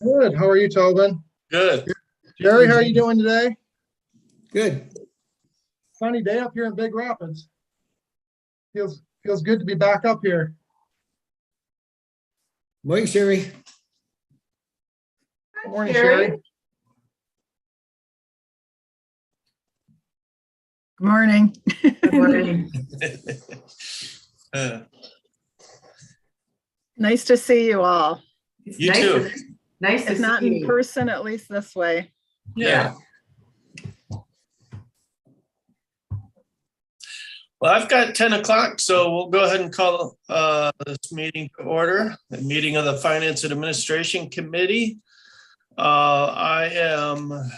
Good. How are you, Tobin? Good. Jerry, how are you doing today? Good. Sunny day up here in Big Rapids. Feels good to be back up here. Morning, Sherry. Good morning, Sherry. Good morning. Good morning. Nice to see you all. It's You nice too. Nice to If see not in you. person, at least this way. Yeah. Well, I've got 10 o'clock, so we'll go ahead and call this meeting to order, the meeting of the Finance and Administration Committee. I am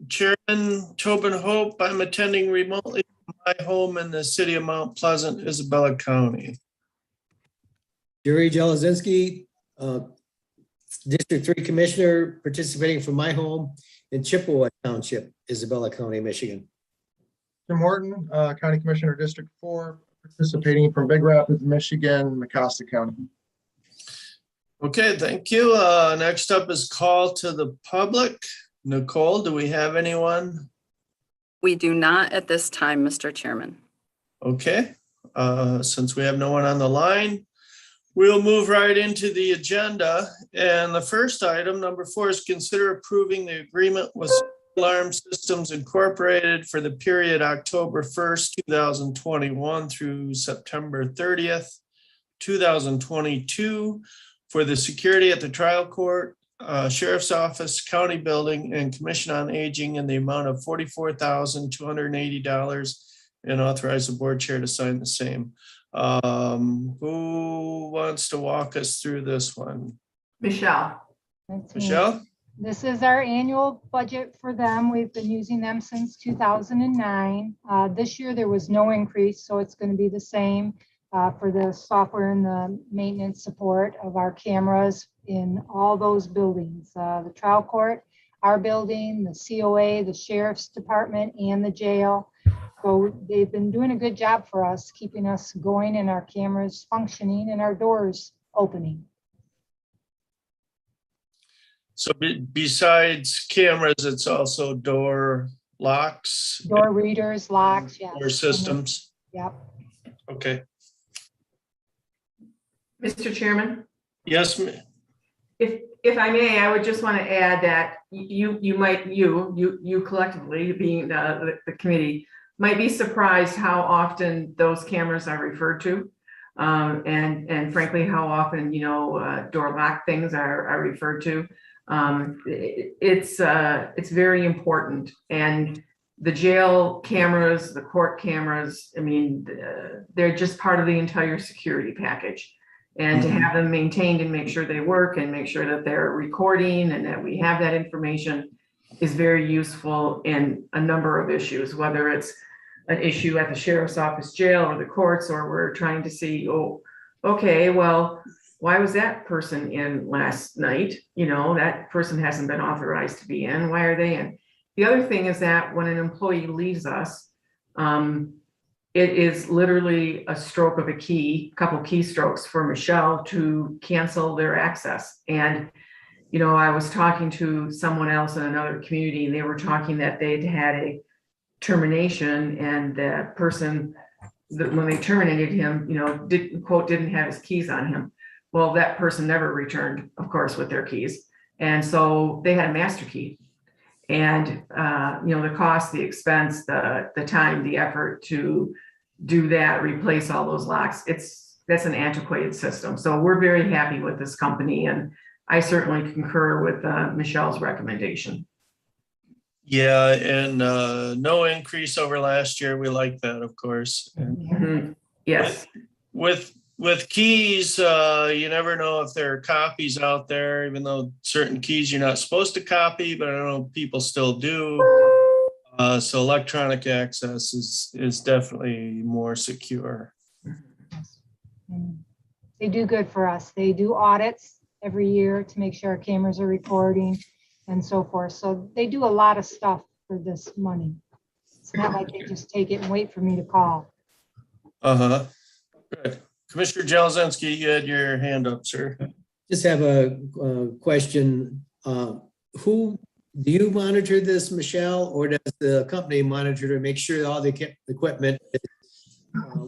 Chairman Tobin Hope. I'm attending remotely from my home in the city of Mount Pleasant, Isabella County. Jerry Jelazinski, District 3 Commissioner, participating from my home in Chippewa Township, Isabella County, Michigan. Jim Horton, County Commissioner, District 4, participating from Big Rapids, Michigan, Macau County. Okay, thank you. Next up is call to the public. Nicole, do we have anyone? We do not at this time, Mr. Chairman. Okay, since we have no one on the line, we'll move right into the agenda. And the first item, number 4, is consider approving the agreement with Alarm Systems Incorporated for the period October 1st, 2021 through September 30th, 2022 for the security at the trial court, Sheriff's Office, County Building, and Commission on Aging in the amount of $44,280, and authorize the board chair to sign the same. Who wants to walk us through this one? Michelle. That's me. Michelle? This is our annual budget for them. We've been using them since 2009. This year there was no increase, so it's going to be the same for the software and the maintenance support of our cameras in all those buildings. The trial court, our building, the COA, the Sheriff's Department, and the jail. So they've been doing a good job for us, keeping us going and our cameras functioning and our doors opening. So besides cameras, it's also door locks? Door readers, locks, yes. Door systems? Yep. Okay. Mr. Chairman, Yes, if I may, I would just want to add that you collectively, being the committee, might be surprised how often those cameras are referred to. And frankly, how often, door lock things are referred to. It's very important. And the jail cameras, the court cameras, I mean, they're just part of the entire security package. And to have them maintained and make sure they work and make sure that they're recording and that we have that information is very useful in a number of issues, whether it's an issue at the sheriff's office, jail, or the courts, or we're trying to see, oh, okay, well, why was that person in last night? That person hasn't been authorized to be in. Why are they in? The other thing is that when an employee leaves us, it is literally a stroke of a key, a couple keystrokes for Michelle to cancel their access. And, I was talking to someone else in another community, and they were talking that they'd had a termination, and the person, when they terminated him, didn't have his keys on him. Well, that person never returned, of course, with their keys. And so they had a master key. And, the cost, the expense, the time, the effort to do that, replace all those locks, that's an antiquated system. So we're very happy with this company, and I certainly concur with Michelle's recommendation. yeah, and no increase over last year. We like that, of course. And Yes. with keys, you never know if there are copies out there, even though certain keys you're not supposed to copy, but I don't know, people still do. So electronic access is definitely more secure. They do good for us. They do audits every year to make sure our cameras are recording and so forth. So they do a lot of stuff for this money. It's not like they just take it and wait for me to call. Good. Commissioner Jelazinski, you had your hand up, sir. Just have a question. Who, do you monitor this, Michelle, or does the company monitor to make sure all the equipment is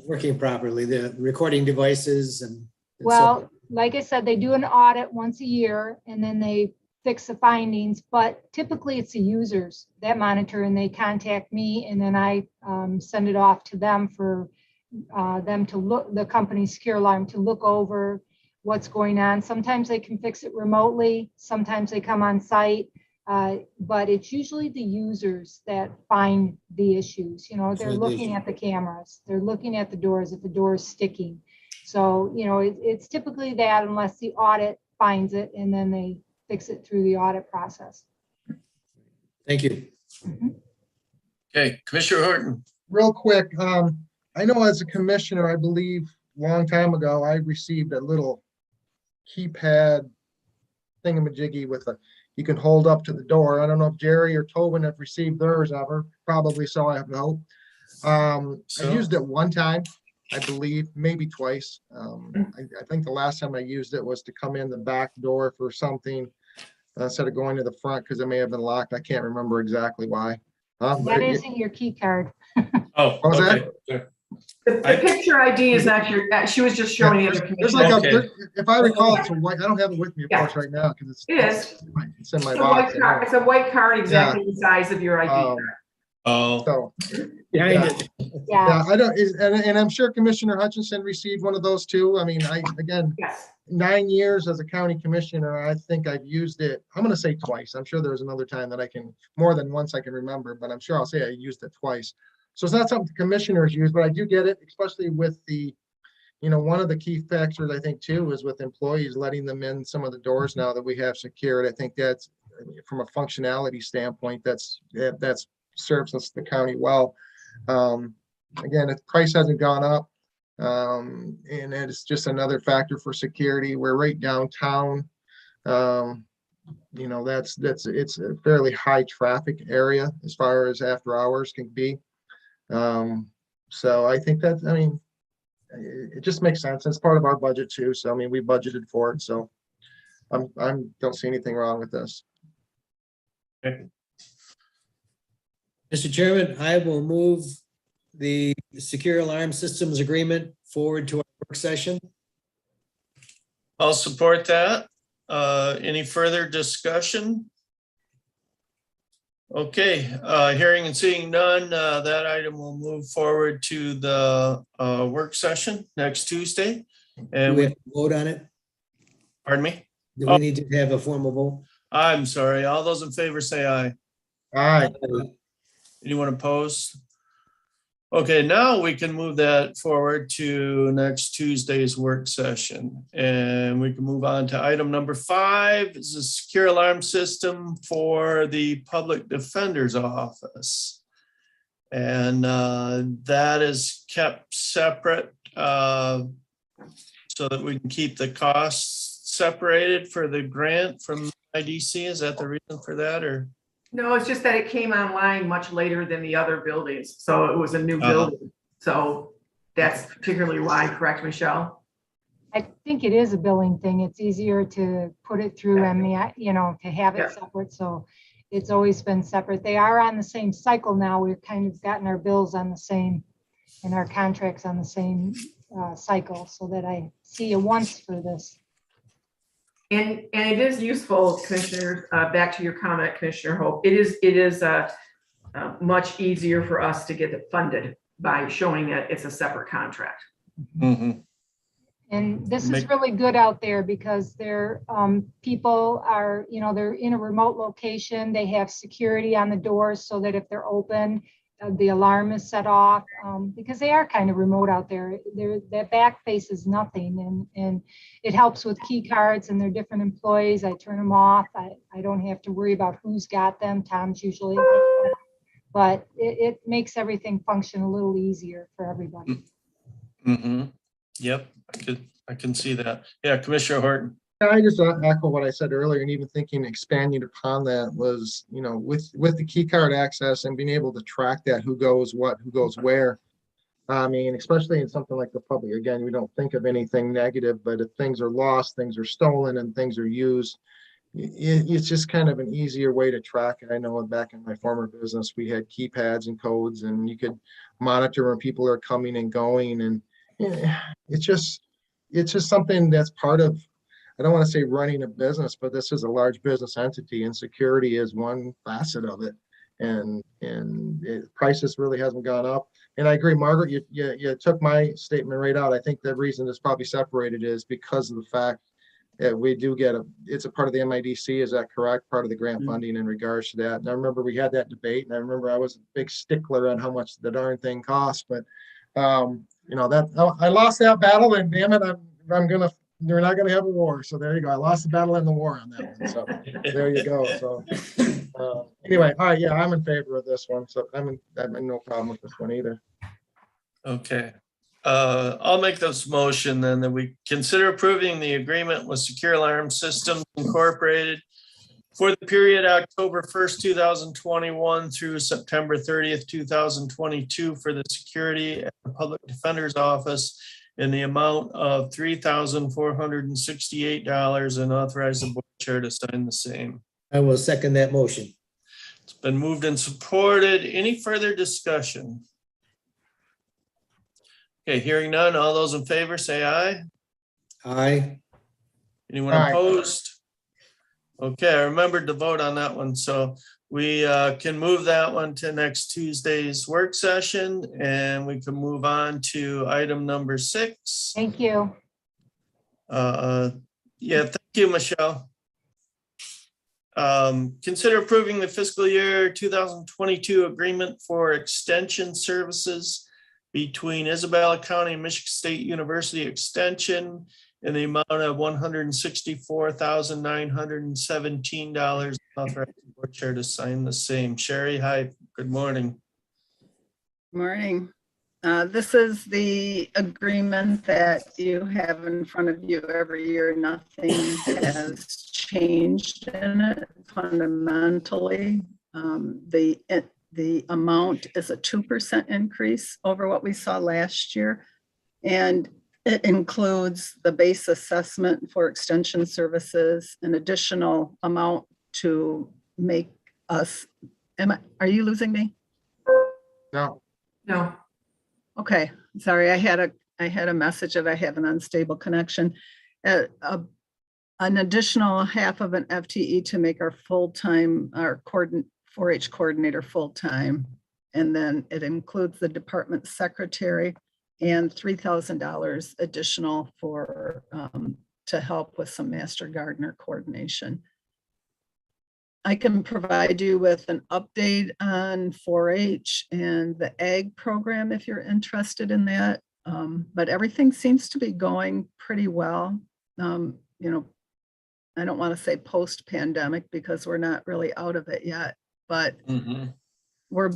working properly, the recording devices and? so- Well, like I said, they do an audit once a year and then they fix the findings, but typically it's the users that monitor and they contact me and then I send it off to them for them to look, the company's secure alarm to look over what's going on. Sometimes they can fix it remotely, sometimes they come on site, but it's usually the users that find the issues. You know, they're looking at the cameras, they're looking at the doors, if the door is sticking. So, you know, it's typically that unless the audit finds it and then they fix it through the audit process. Thank you. Okay, Commissioner Horton. Real quick, I know as a commissioner, I believe a long time ago, I received a little keypad thingamajiggy with a, you can hold up to the door. I don't know if Jerry or Tobin have received theirs ever. Probably so, I have no hope. I used it one time, I believe, maybe twice. I think the last time I used it was to come in the back door for something instead of going to the front because it may have been locked. I can't remember exactly why. That isn't your key card. Oh, What was okay. The picture ID is not your, she was just showing the other There's like commissioners. Okay. if I recall, it's a white, I don't have it with me, of Yeah. course, right now, because It is. it's in my It's a white box. I card. know. It's a white card exactly the size of your ID Um, card. Oh, So, Behind it. yeah, I don't, and I'm sure Commissioner Hutchinson received one of those too. I mean, again, Yes. 9 years as a county commissioner, I think I've used it, I'm gonna say twice. I'm sure there was another time that I can, more than once I can remember, but I'm sure I'll say I used it twice. So it's not something commissioners use, but I do get it, especially with the, you know, one of the key factors I think too is with employees letting them in some of the doors now that we have secured. I think that's from a functionality standpoint, that's serves us the county well. Again, if price hasn't gone up, and it's just another factor for security. We're right downtown. You know, it's a fairly high traffic area as far as after hours can be. So I think that, I mean, it just makes sense. It's part of our budget too. So, I mean, we budgeted for it. So don't see anything wrong with this. Mr. Chairman, I will move the secure alarm systems agreement forward to our work session. I'll support that. Any further discussion? Okay, hearing and seeing none, that item will move forward to the work session next Tuesday. Do And we have to vote on it? pardon me? Do we need to have a formal vote? I'm sorry. All those in favor say aye. All right. Anyone opposed? Okay, now we can move that forward to next Tuesday's work session. And we can move on to item number 5, is a secure alarm system for the public defender's office. And that is kept separate so that we can keep the costs separated for the grant from IDC. Is that the reason for that, or? No, it's just that it came online much later than the other buildings. So it was a new building. So that's particularly why, correct, Michelle? I think it is a billing thing. It's easier to put it through MEI, you know, to have it separate. So it's always been separate. They are on the same cycle now. We've kind of gotten our bills on the same and our contracts on the same cycle, so that I see you once for this. And it is useful, commissioners, back to your comment, Commissioner Hope, it is much easier for us to get it funded by showing that it's a separate contract. Mm-hmm. And this is really good out there because they're people are, you know, they're in a remote location. They have security on the doors so that if they're open, the alarm is set off because they are kind of remote out there. That back face is nothing, and it helps with key cards and they're different employees. I turn them off. I don't have to worry about who's got them. Tom's usually, but it makes everything function a little easier for everybody. Mm-hmm. Yep, I can see that. Yeah, Commissioner Horton. I just echo what I said earlier, and even thinking expanding upon that was, you know, with the key card access and being able to track that, who goes what, who goes where. I mean, especially in something like the public, again, we don't think of anything negative, but if things are lost, things are stolen and things are used, it's just kind of an easier way to track it. I know back in my former business, we had keypads and codes, and you could monitor when people are coming and going. And it's just something that's part of, I don't want to say running a business, but this is a large business entity, and security is one facet of it. And prices really hasn't gone up. And I agree, Margaret, you took my statement right out. I think the reason it's probably separated is because of the fact that we do get it's a part of the MIDC, is that correct? Part of the grant funding in regards to that. And I remember we had that debate, and I remember I was a big stickler on how much the darn thing costs, but that I lost that battle, and damn it, we're not gonna have a war. So there you go. I lost the battle in the war on that one. So there you go. So anyway, all right, yeah, I'm in favor of this one. So I'm no problem with this one either. Okay. I'll make this motion then, that we consider approving the agreement with Secure Alarm Systems Incorporated for the period October 1st, 2021 through September 30th, 2022 for the security at the Public Defender's Office in the amount of $3,468, and authorize the board chair to sign the same. I will second that motion. It's been moved and supported. Any further discussion? Okay, hearing none. All those in favor say aye. Aye. Anyone Aye. opposed? Okay, I remembered to vote on that one, so we can move that one to next Tuesday's work session, and we can move on to item number 6. Thank you. Yeah, thank you, Michelle. Consider approving the fiscal year 2022 agreement for extension services between Isabella County and Michigan State University Extension in the amount of $164,917. Authorize the board chair to sign the same. Sherry, hi, good morning. Morning. This is the agreement that you have in front of you every year. Nothing has changed in it fundamentally. The amount is a 2% increase over what we saw last year. And it includes the base assessment for extension services, an additional amount to make us, are you losing me? No, No, Okay, sorry, I had a message that I have an unstable connection. An additional half of an FTE to make our full-time, our 4-H coordinator full-time. And then it includes the department secretary and $3,000 additional for to help with some master gardener coordination. I can provide you with an update on 4-H and the ag program if you're interested in that. But everything seems to be going pretty well. I don't want to say post-pandemic because we're not really out of it yet, but we're,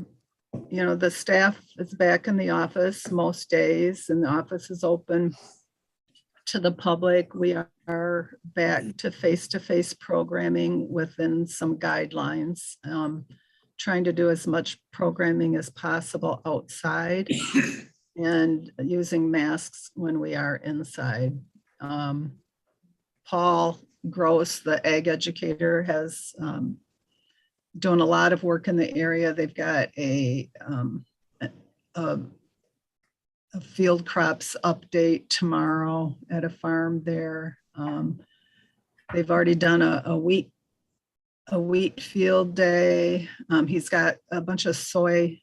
the staff is back in the office most days, and the office is open to the public. We are back to face-to-face programming within some guidelines, trying to do as much programming as possible outside and using masks when we are inside. Paul Gross, the ag educator, has doing a lot of work in the area. They've got a field crops update tomorrow at a farm there. They've already done a wheat field day. He's got a bunch of soy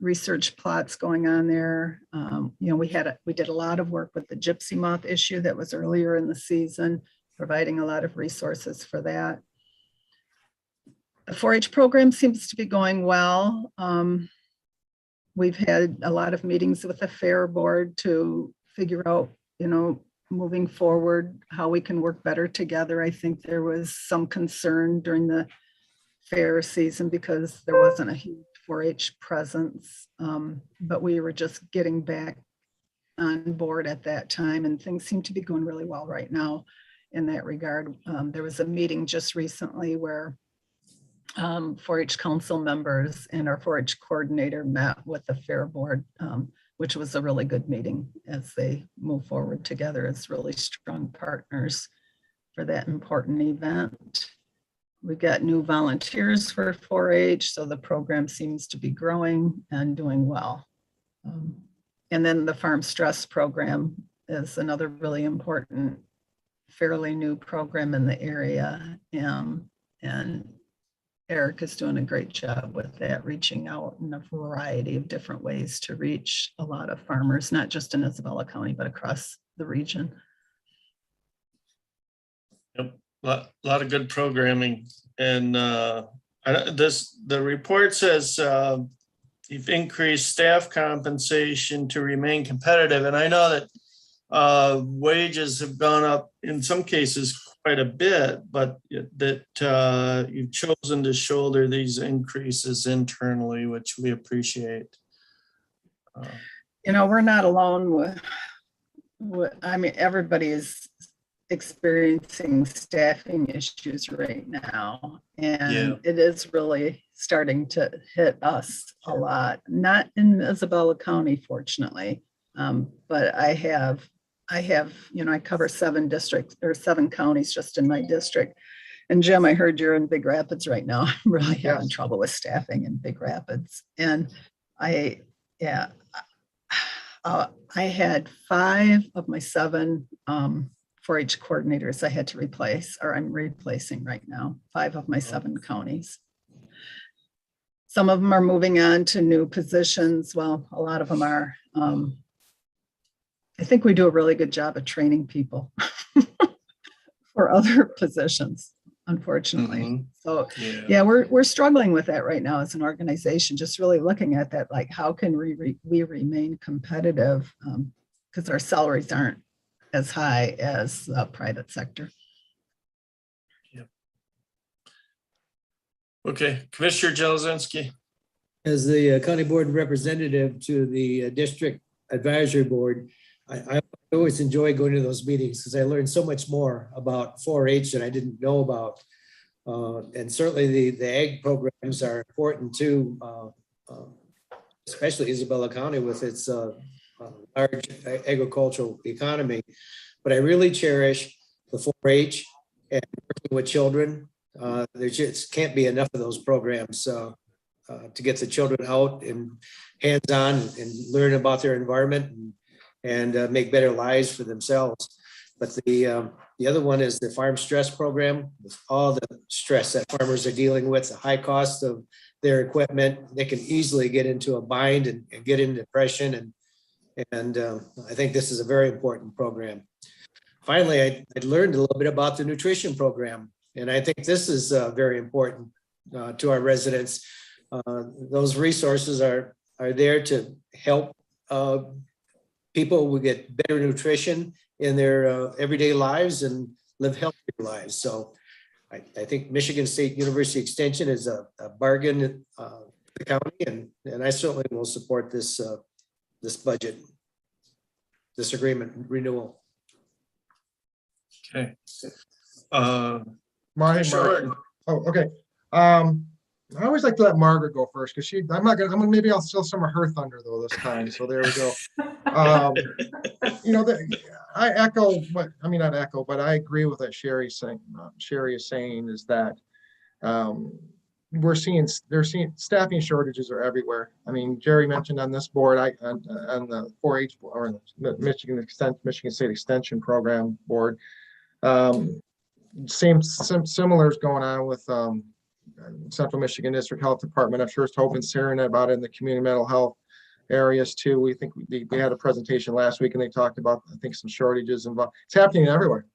research plots going on there. We did a lot of work with the gypsy moth issue that was earlier in the season, providing a lot of resources for that. The 4-H program seems to be going well. We've had a lot of meetings with the fair board to figure out, moving forward, how we can work better together. I think there was some concern during the fair season because there wasn't a huge 4-H presence, but we were just getting back on board at that time, and things seem to be going really well right now in that regard. There was a meeting just recently where 4-H council members and our 4-H coordinator met with the fair board, which was a really good meeting as they move forward together as really strong partners for that important event. We've got new volunteers for 4-H, so the program seems to be growing and doing well. And then the Farm Stress Program is another really important, fairly new program in the area. And Eric is doing a great job with that, reaching out in a variety of different ways to reach a lot of farmers, not just in Isabella County, but across the region. Yep, lot of good programming. And the report says you've increased staff compensation to remain competitive. And I know that wages have gone up in some cases quite a bit, but that you've chosen to shoulder these increases internally, which we appreciate. You know, we're not alone with I mean, everybody is experiencing staffing issues right now. And it is really starting to hit us a lot, not in Isabella County, fortunately. But I have, you know, I cover 7 districts or 7 counties just in my district. And Jim, I heard you're in Big Rapids right now. I'm really having trouble with staffing in Big Rapids. And I had 5 of my 7 4-H coordinators I had to replace, or I'm replacing right now, 5 of my 7 counties. Some of them are moving on to new positions. Well, a lot of them are. I think we do a really good job of training people for other positions, unfortunately. So yeah, we're struggling with that right now as an organization, just really looking at that, like how can we remain competitive, because our salaries aren't as high as the private sector. Yep. Okay, Commissioner Jelezinski. As the county board representative to the district advisory board, I always enjoy going to those meetings because I learned so much more about 4-H that I didn't know about. And certainly the ag programs are important too, especially Isabella County with its large agricultural economy. But I really cherish the 4-H and working with children. There just can't be enough of those programs to get the children out and hands-on and learn about their environment and make better lives for themselves. But the other one is the Farm Stress Program. With all the stress that farmers are dealing with, the high cost of their equipment, they can easily get into a bind and get into depression. And I think this is a very important program. Finally, I learned a little bit about the nutrition program. And I think this is very important to our residents. Those resources are there to help people will get better nutrition in their everyday lives and live healthier lives. So I think Michigan State University Extension is a bargain for the county, and I certainly will support this this budget, this agreement renewal. Okay. Margaret. Oh, okay. I always like to let Margaret go first because maybe I'll steal some of her thunder though this time. So there we go. You know, I echo not echo, but I agree with what Sherry is saying is that they're seeing staffing shortages are everywhere. I mean, Jerry mentioned on this board, on the 4-H or the Michigan State Extension Program board, similar is going on with Central Michigan District Health Department. I'm sure it's Hope and hearing about it in the community mental health areas too. We think we had a presentation last week and they talked about, I think, some shortages involved. It's happening everywhere.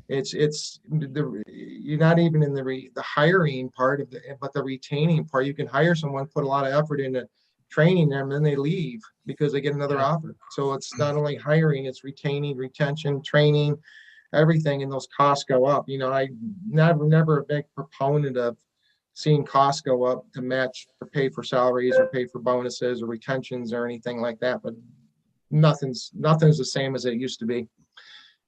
You're not even in the hiring part of but the retaining part. You can hire someone, put a lot of effort into training them, and then they leave because they get another offer. So it's not only hiring, it's retaining, retention, training, everything, and those costs go up. You know, I never a big proponent of seeing costs go up to match or pay for salaries or pay for bonuses or retentions or anything like that, but nothing's the same as it used to be.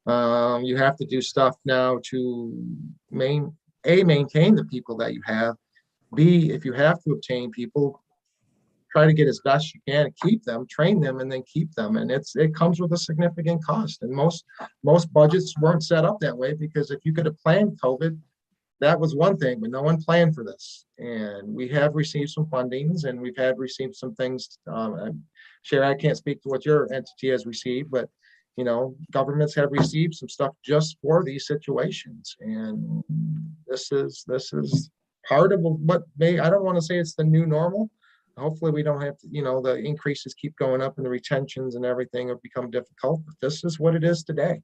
You have to do stuff now to maintain the people that you have. B, if you have to obtain people, try to get as best you can, keep them, train them, and then keep them. And it comes with a significant cost. And most budgets weren't set up that way, because if you could have planned COVID, that was one thing, but no one planned for this. And we have received some fundings, and we've had received some things. Sherry, I can't speak to what your entity has received, but governments have received some stuff just for these situations. And this is part of what I don't want to say it's the new normal. Hopefully we don't have to, the increases keep going up and the retentions and everything have become difficult, but this is what it is today.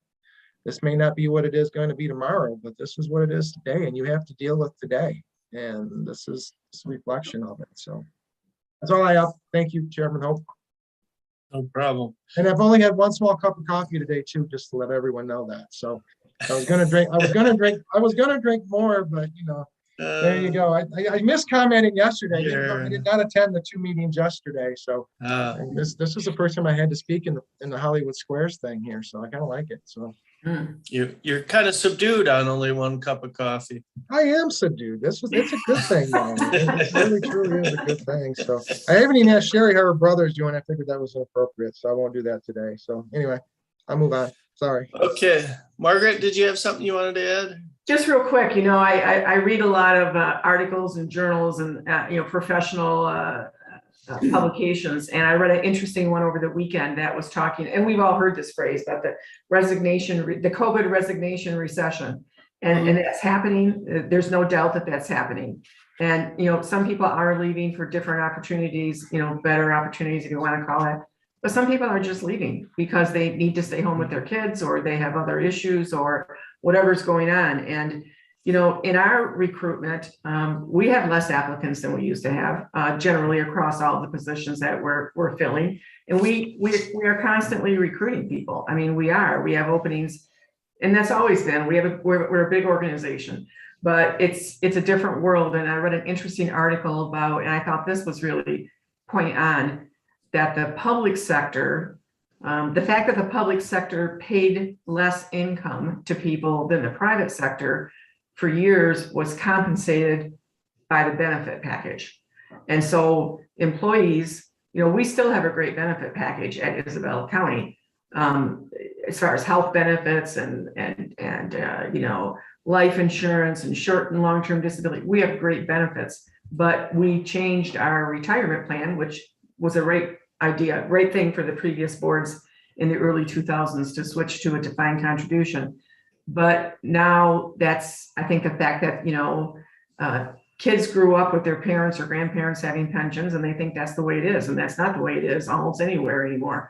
This may not be what it is going to be tomorrow, but this is what it is today, and you have to deal with today. And this is a reflection of it. So that's all I have. Thank you, Chairman Hope. No problem. And I've only had one small cup of coffee today too, just to let everyone know that. So I was gonna drink more, but there you go. I missed commenting yesterday. I did not attend the 2 meetings yesterday. So this is the first time I had to speak in the Hollywood Squares thing here. So I kind of like it. So you're kind of subdued on only 1 cup of coffee. I am subdued. It's a good thing, though. It really truly is a good thing. So I haven't even asked Sherry how her brother's doing. I figured that was inappropriate, so I won't do that today. So anyway, I'll move on. Sorry. Okay, Margaret, did you have something you wanted to add? Just real quick, I read a lot of articles and journals and, professional publications. And I read an interesting one over the weekend that was talking, and we've all heard this phrase, about the COVID resignation recession. And that's happening. There's no doubt that that's happening. And, some people are leaving for different opportunities, better opportunities, if you want to call it. But some people are just leaving because they need to stay home with their kids, or they have other issues, or whatever's going on. And, in our recruitment, we have less applicants than we used to have, generally across all the positions that we're filling. And we are constantly recruiting people. I mean, we have openings, and that's always been, we're a big organization, but it's a different world. And I read an interesting article about, and I thought this was really point on, that the public sector, the fact that the public sector paid less income to people than the private sector for years was compensated by the benefit package. And so employees, we still have a great benefit package at Isabella County, as far as health benefits and life insurance and short and long-term disability. We have great benefits, but we changed our retirement plan, which was a great thing for the previous boards in the early 2000s to switch to a defined contribution. But now I think the fact that, kids grew up with their parents or grandparents having pensions, and they think that's the way it is. And that's not the way it is almost anywhere anymore.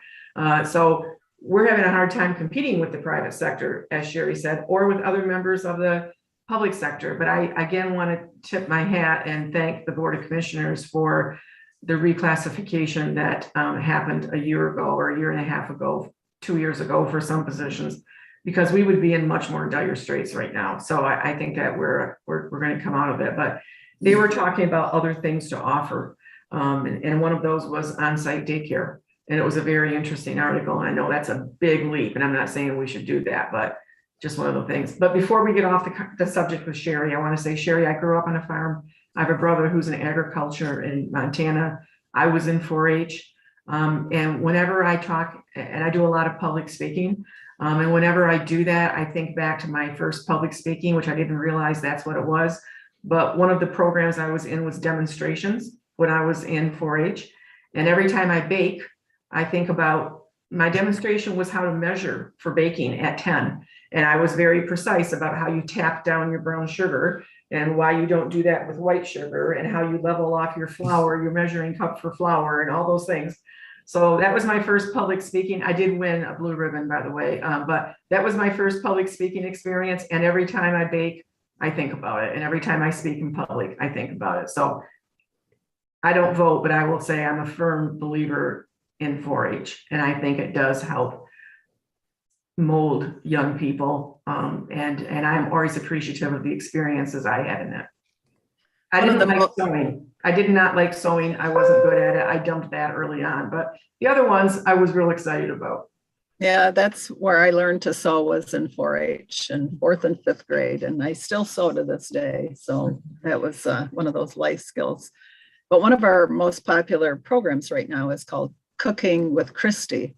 So we're having a hard time competing with the private sector, as Sherry said, or with other members of the public sector. But I, again, want to tip my hat and thank the Board of Commissioners for the reclassification that happened a year ago, or a year and a half ago, 2 years ago for some positions, because we would be in much more dire straits right now. So I think that we're going to come out of it. But they were talking about other things to offer. And one of those was on-site daycare. And it was a very interesting article. And I know that's a big leap, and I'm not saying we should do that, but just one of the things. But before we get off the subject with Sherry, I want to say, Sherry, I grew up on a farm. I have a brother who's in agriculture in Montana. I was in 4-H. And whenever I talk, and I do a lot of public speaking, and whenever I do that, I think back to my first public speaking, which I didn't realize that's what it was. But one of the programs I was in was demonstrations when I was in 4-H. And every time I bake, I think about, my demonstration was how to measure for baking at 10. And I was very precise about how you tap down your brown sugar, and why you don't do that with white sugar, and how you level off your flour, your measuring cup for flour, and all those things. So that was my first public speaking. I did win a blue ribbon, by the way, but that was my first public speaking experience. And every time I bake, I think about it. And every time I speak in public, I think about it. So I don't vote, but I will say I'm a firm believer in 4-H. And I think it does help mold young people. And I'm always appreciative of the experiences I had in it. I didn't like sewing. I did not like sewing. I wasn't good at it. I dumped that early on, but the other ones I was real excited about. Yeah, that's where I learned to sew, was in 4-H in 4th and 5th grade. And I still sew to this day. So that was one of those life skills. But one of our most popular programs right now is called Cooking with Christy.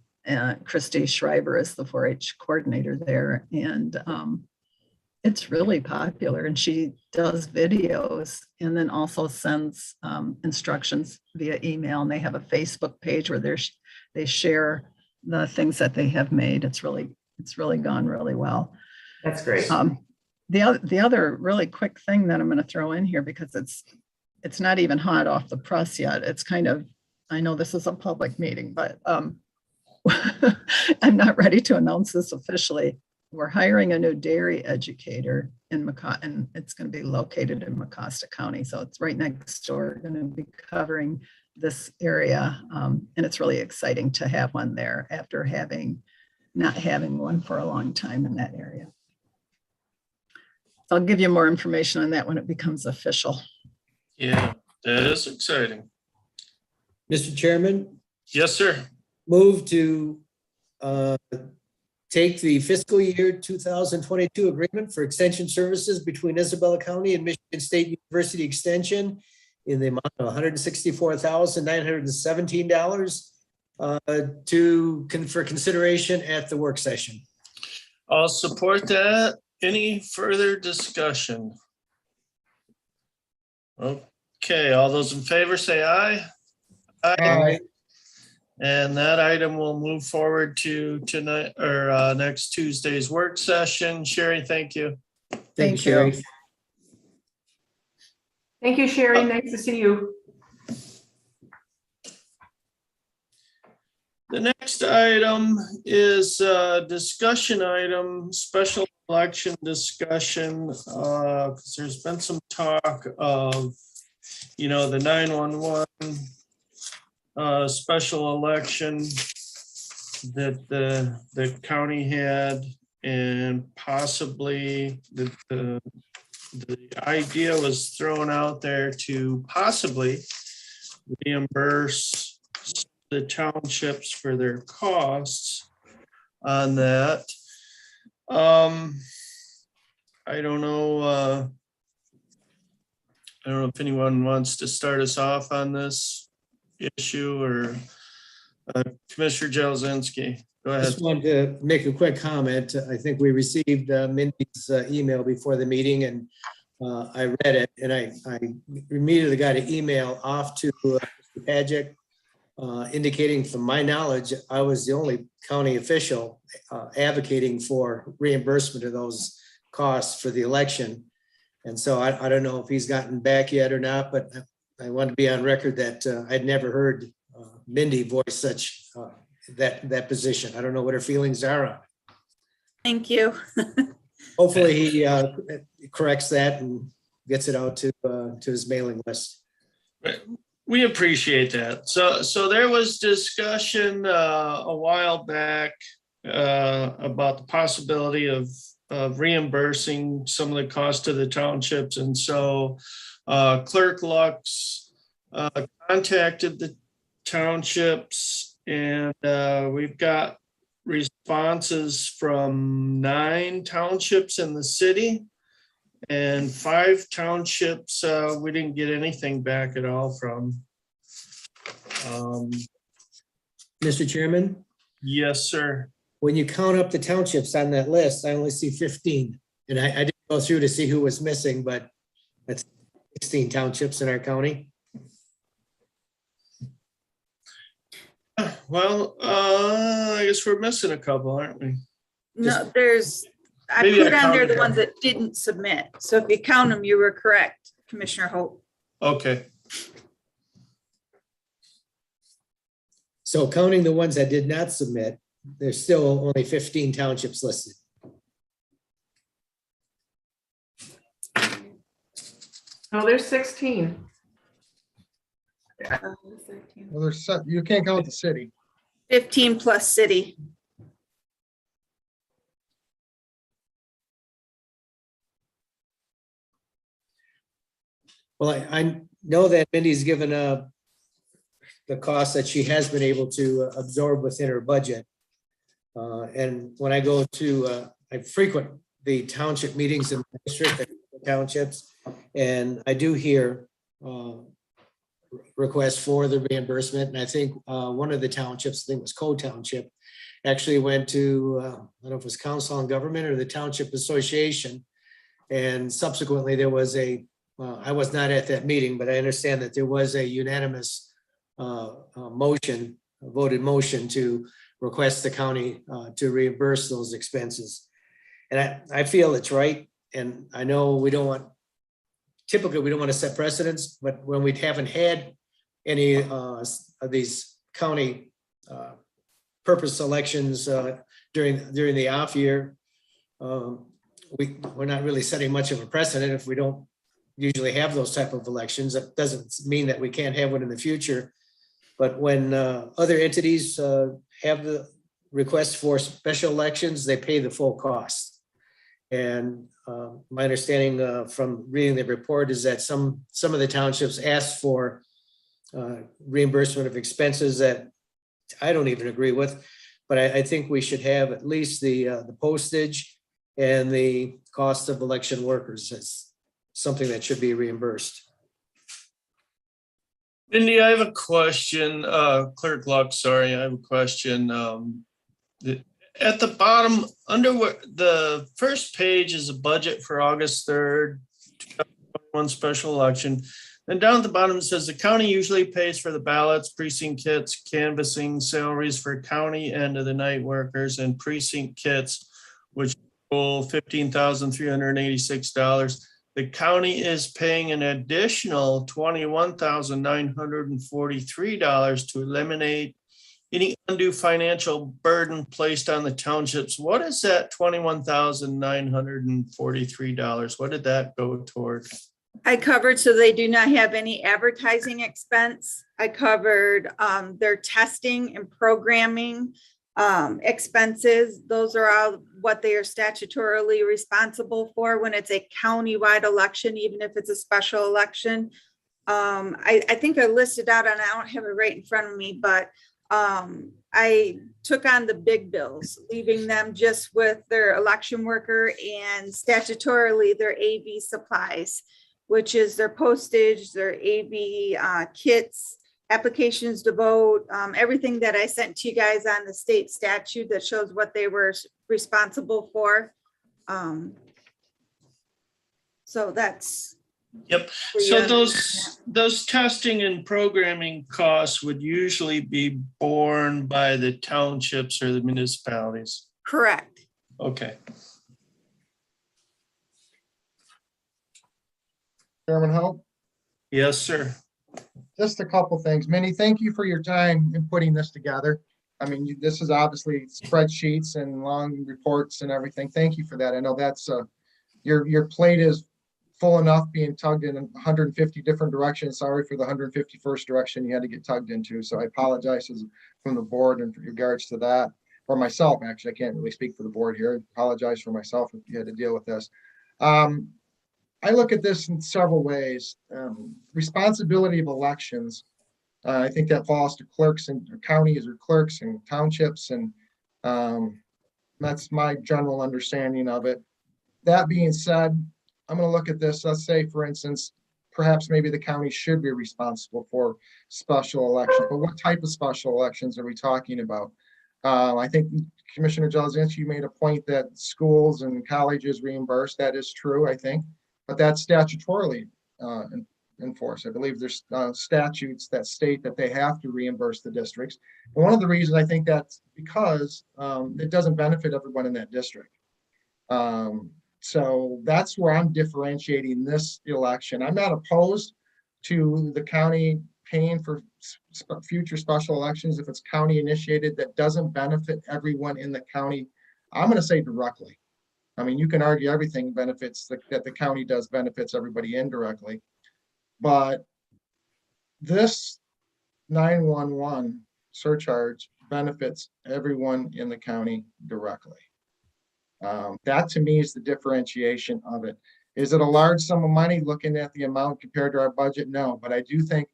Christy Schreiber is the 4-H coordinator there, and it's really popular. And she does videos and then also sends instructions via email. And they have a Facebook page where they share the things that they have made. It's really gone really well. That's great. The other really quick thing that I'm going to throw in here, because it's not even hot off the press yet. It's kind of, I know this is a public meeting, but I'm not ready to announce this officially. We're hiring a new dairy educator in Macau, and it's going to be located in Mecosta County. So it's right next door, going to be covering this area. And it's really exciting to have one there after not having one for a long time in that area. So I'll give you more information on that when it becomes official. Yeah, that is exciting. Mr. Chairman, Yes, sir. move to take the fiscal year 2022 agreement for extension services between Isabella County and Michigan State University Extension in the amount of $164,917 for consideration at the work session. I'll support that. Any further discussion? Okay, all those in favor say aye. Aye. And that item will move forward to tonight or next Tuesday's work session. Sherry, thank you. Thank you, Sherry. Thank you, Sherry. Nice to see you. The next item is a discussion item, special election discussion, because there's been some talk of, the 911 special election that the county had, and possibly the idea was thrown out there to possibly reimburse the townships for their costs on that. I don't know if anyone wants to start us off on this issue, or Commissioner Jelzinski, go ahead. Just wanted to make a quick comment. I think we received Mindy's email before the meeting, and I read it, and I immediately got an email off to Mr. Pajic, indicating, from my knowledge, I was the only county official advocating for reimbursement of those costs for the election. And so I don't know if he's gotten back yet or not, but I want to be on record that I'd never heard Mindy voice such that position. I don't know what her feelings are on it. Thank you. Hopefully he corrects that and gets it out to his mailing list. We appreciate that. So there was discussion a while back about the possibility of reimbursing some of the cost to the townships. And so Clerk Lux contacted the townships, and we've got responses from 9 townships in the city, and 5 townships we didn't get anything back at all from. Mr. Chairman? Yes, sir. When you count up the townships on that list, I only see 15. And I didn't go through to see who was missing, but that's 16 townships in our county. Well, I guess we're missing a couple, aren't we? No, I Maybe put I on there counted the ones that didn't submit. So if you count them, you were correct, Commissioner Hope. Okay. So counting the ones that did not submit, there's still only 15 townships listed. No, there's 16. Well, you can't count the city. 15 plus city. Well, I know that Mindy's given the cost that she has been able to absorb within her budget. And when I go to, I frequent the township meetings in the district, the townships, and I do hear request for the reimbursement. And I think one of the townships, I think it was Code Township, actually went to, I don't know if it was Council on Government or the Township Association. And subsequently, there was I was not at that meeting, but I understand that there was a unanimous voted motion to request the county to reimburse those expenses. And I feel it's right. And I know typically we don't want to set precedents, but when we haven't had any of these county purpose elections during the off year, we're not really setting much of a precedent if we don't usually have those type of elections. That doesn't mean that we can't have one in the future. But when other entities have the request for special elections, they pay the full cost. And my understanding from reading the report is that some of the townships asked for reimbursement of expenses that I don't even agree with, but I think we should have at least the postage and the cost of election workers as something that should be reimbursed. Mindy, I have a question. Clerk Luck, sorry, I have a question. At the bottom, under the first page is a budget for August 3rd, 2021 special election. And down at the bottom, it says the county usually pays for the ballots, precinct kits, canvassing, salaries for county end of the night workers and precinct kits, which total $15,386. The county is paying an additional $21,943 to eliminate any undue financial burden placed on the townships. What is that $21,943? What did that go toward? I covered so they do not have any advertising expense. I covered their testing and programming expenses. Those are all what they are statutorily responsible for when it's a countywide election, even if it's a special election. I think I listed out, and I don't have it right in front of me, but I took on the big bills, leaving them just with their election worker and statutorily their AV supplies, which is their postage, their AV kits, applications to vote, everything that I sent to you guys on the state statute that shows what they were responsible for. So that's. Yep. So those testing and programming costs would usually be borne by the townships or the municipalities. Correct. Okay. Chairman Hope, Yes, sir. just a couple things. Minnie, thank you for your time in putting this together. I mean, this is obviously spreadsheets and long reports and everything. Thank you for that. I know that's your plate is full enough being tugged in 150 different directions. Sorry for the 151st direction you had to get tugged into. So I apologize from the board in regards to that, or myself, actually. I can't really speak for the board here. I apologize for myself if you had to deal with this. I look at this in several ways. Responsibility of elections. I think that falls to clerks and counties or clerks and townships. And that's my general understanding of it. That being said, I'm going to look at this. Let's say, for instance, perhaps maybe the county should be responsible for special elections, but what type of special elections are we talking about? I think Commissioner Jelizinski, you made a point that schools and colleges reimburse. That is true, I think, but that's statutorily enforced. I believe there's statutes that state that they have to reimburse the districts. And one of the reasons I think that's because it doesn't benefit everyone in that district. So that's where I'm differentiating this election. I'm not opposed to the county paying for future special elections if it's county initiated that doesn't benefit everyone in the county. I'm going to say directly. I mean, you can argue everything benefits that the county does benefits everybody indirectly, but this 911 surcharge benefits everyone in the county directly. That to me is the differentiation of it. Is it a large sum of money looking at the amount compared to our budget? No, but I do think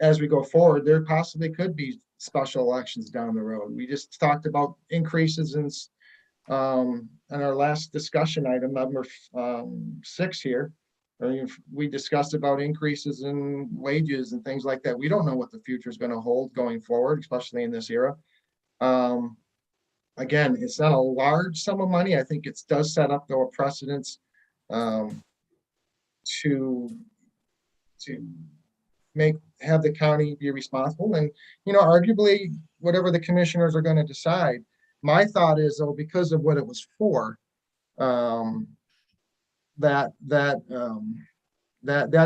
as we go forward, there possibly could be special elections down the road. We just talked about increases in our last discussion item, number 6 here, or if we discussed about increases in wages and things like that. We don't know what the future is going to hold going forward, especially in this era. Again, it's not a large sum of money. I think it does set up though a precedence to have the county be responsible. And, arguably, whatever the commissioners are going to decide, my thought is, though, because of what it was for, that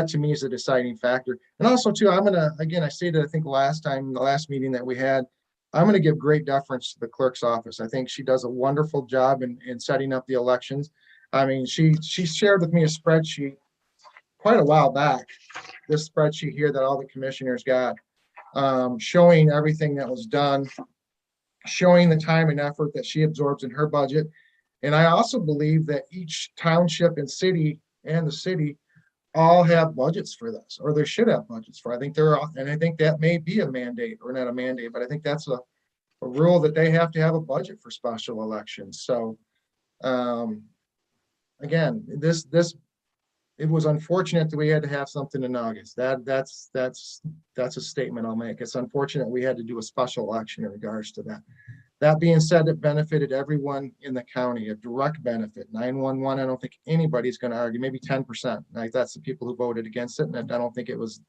to me is a deciding factor. And also too, I'm gonna, again, I stated, I think the last meeting that we had, I'm gonna give great deference to the clerk's office. I think she does a wonderful job in setting up the elections. I mean, she shared with me a spreadsheet quite a while back, this spreadsheet here that all the commissioners got, showing everything that was done, showing the time and effort that she absorbs in her budget. And I also believe that each township and city all have budgets for this, or they should have budgets for. I think that may be a mandate, or not a mandate, but I think that's a rule that they have to have a budget for special elections. So again, it was unfortunate that we had to have something in August. That's a statement I'll make. It's unfortunate we had to do a special election in regards to that. That being said, it benefited everyone in the county, a direct benefit. 911, I don't think anybody's going to argue, maybe 10%. Like, that's the people who voted against it. And I don't think it was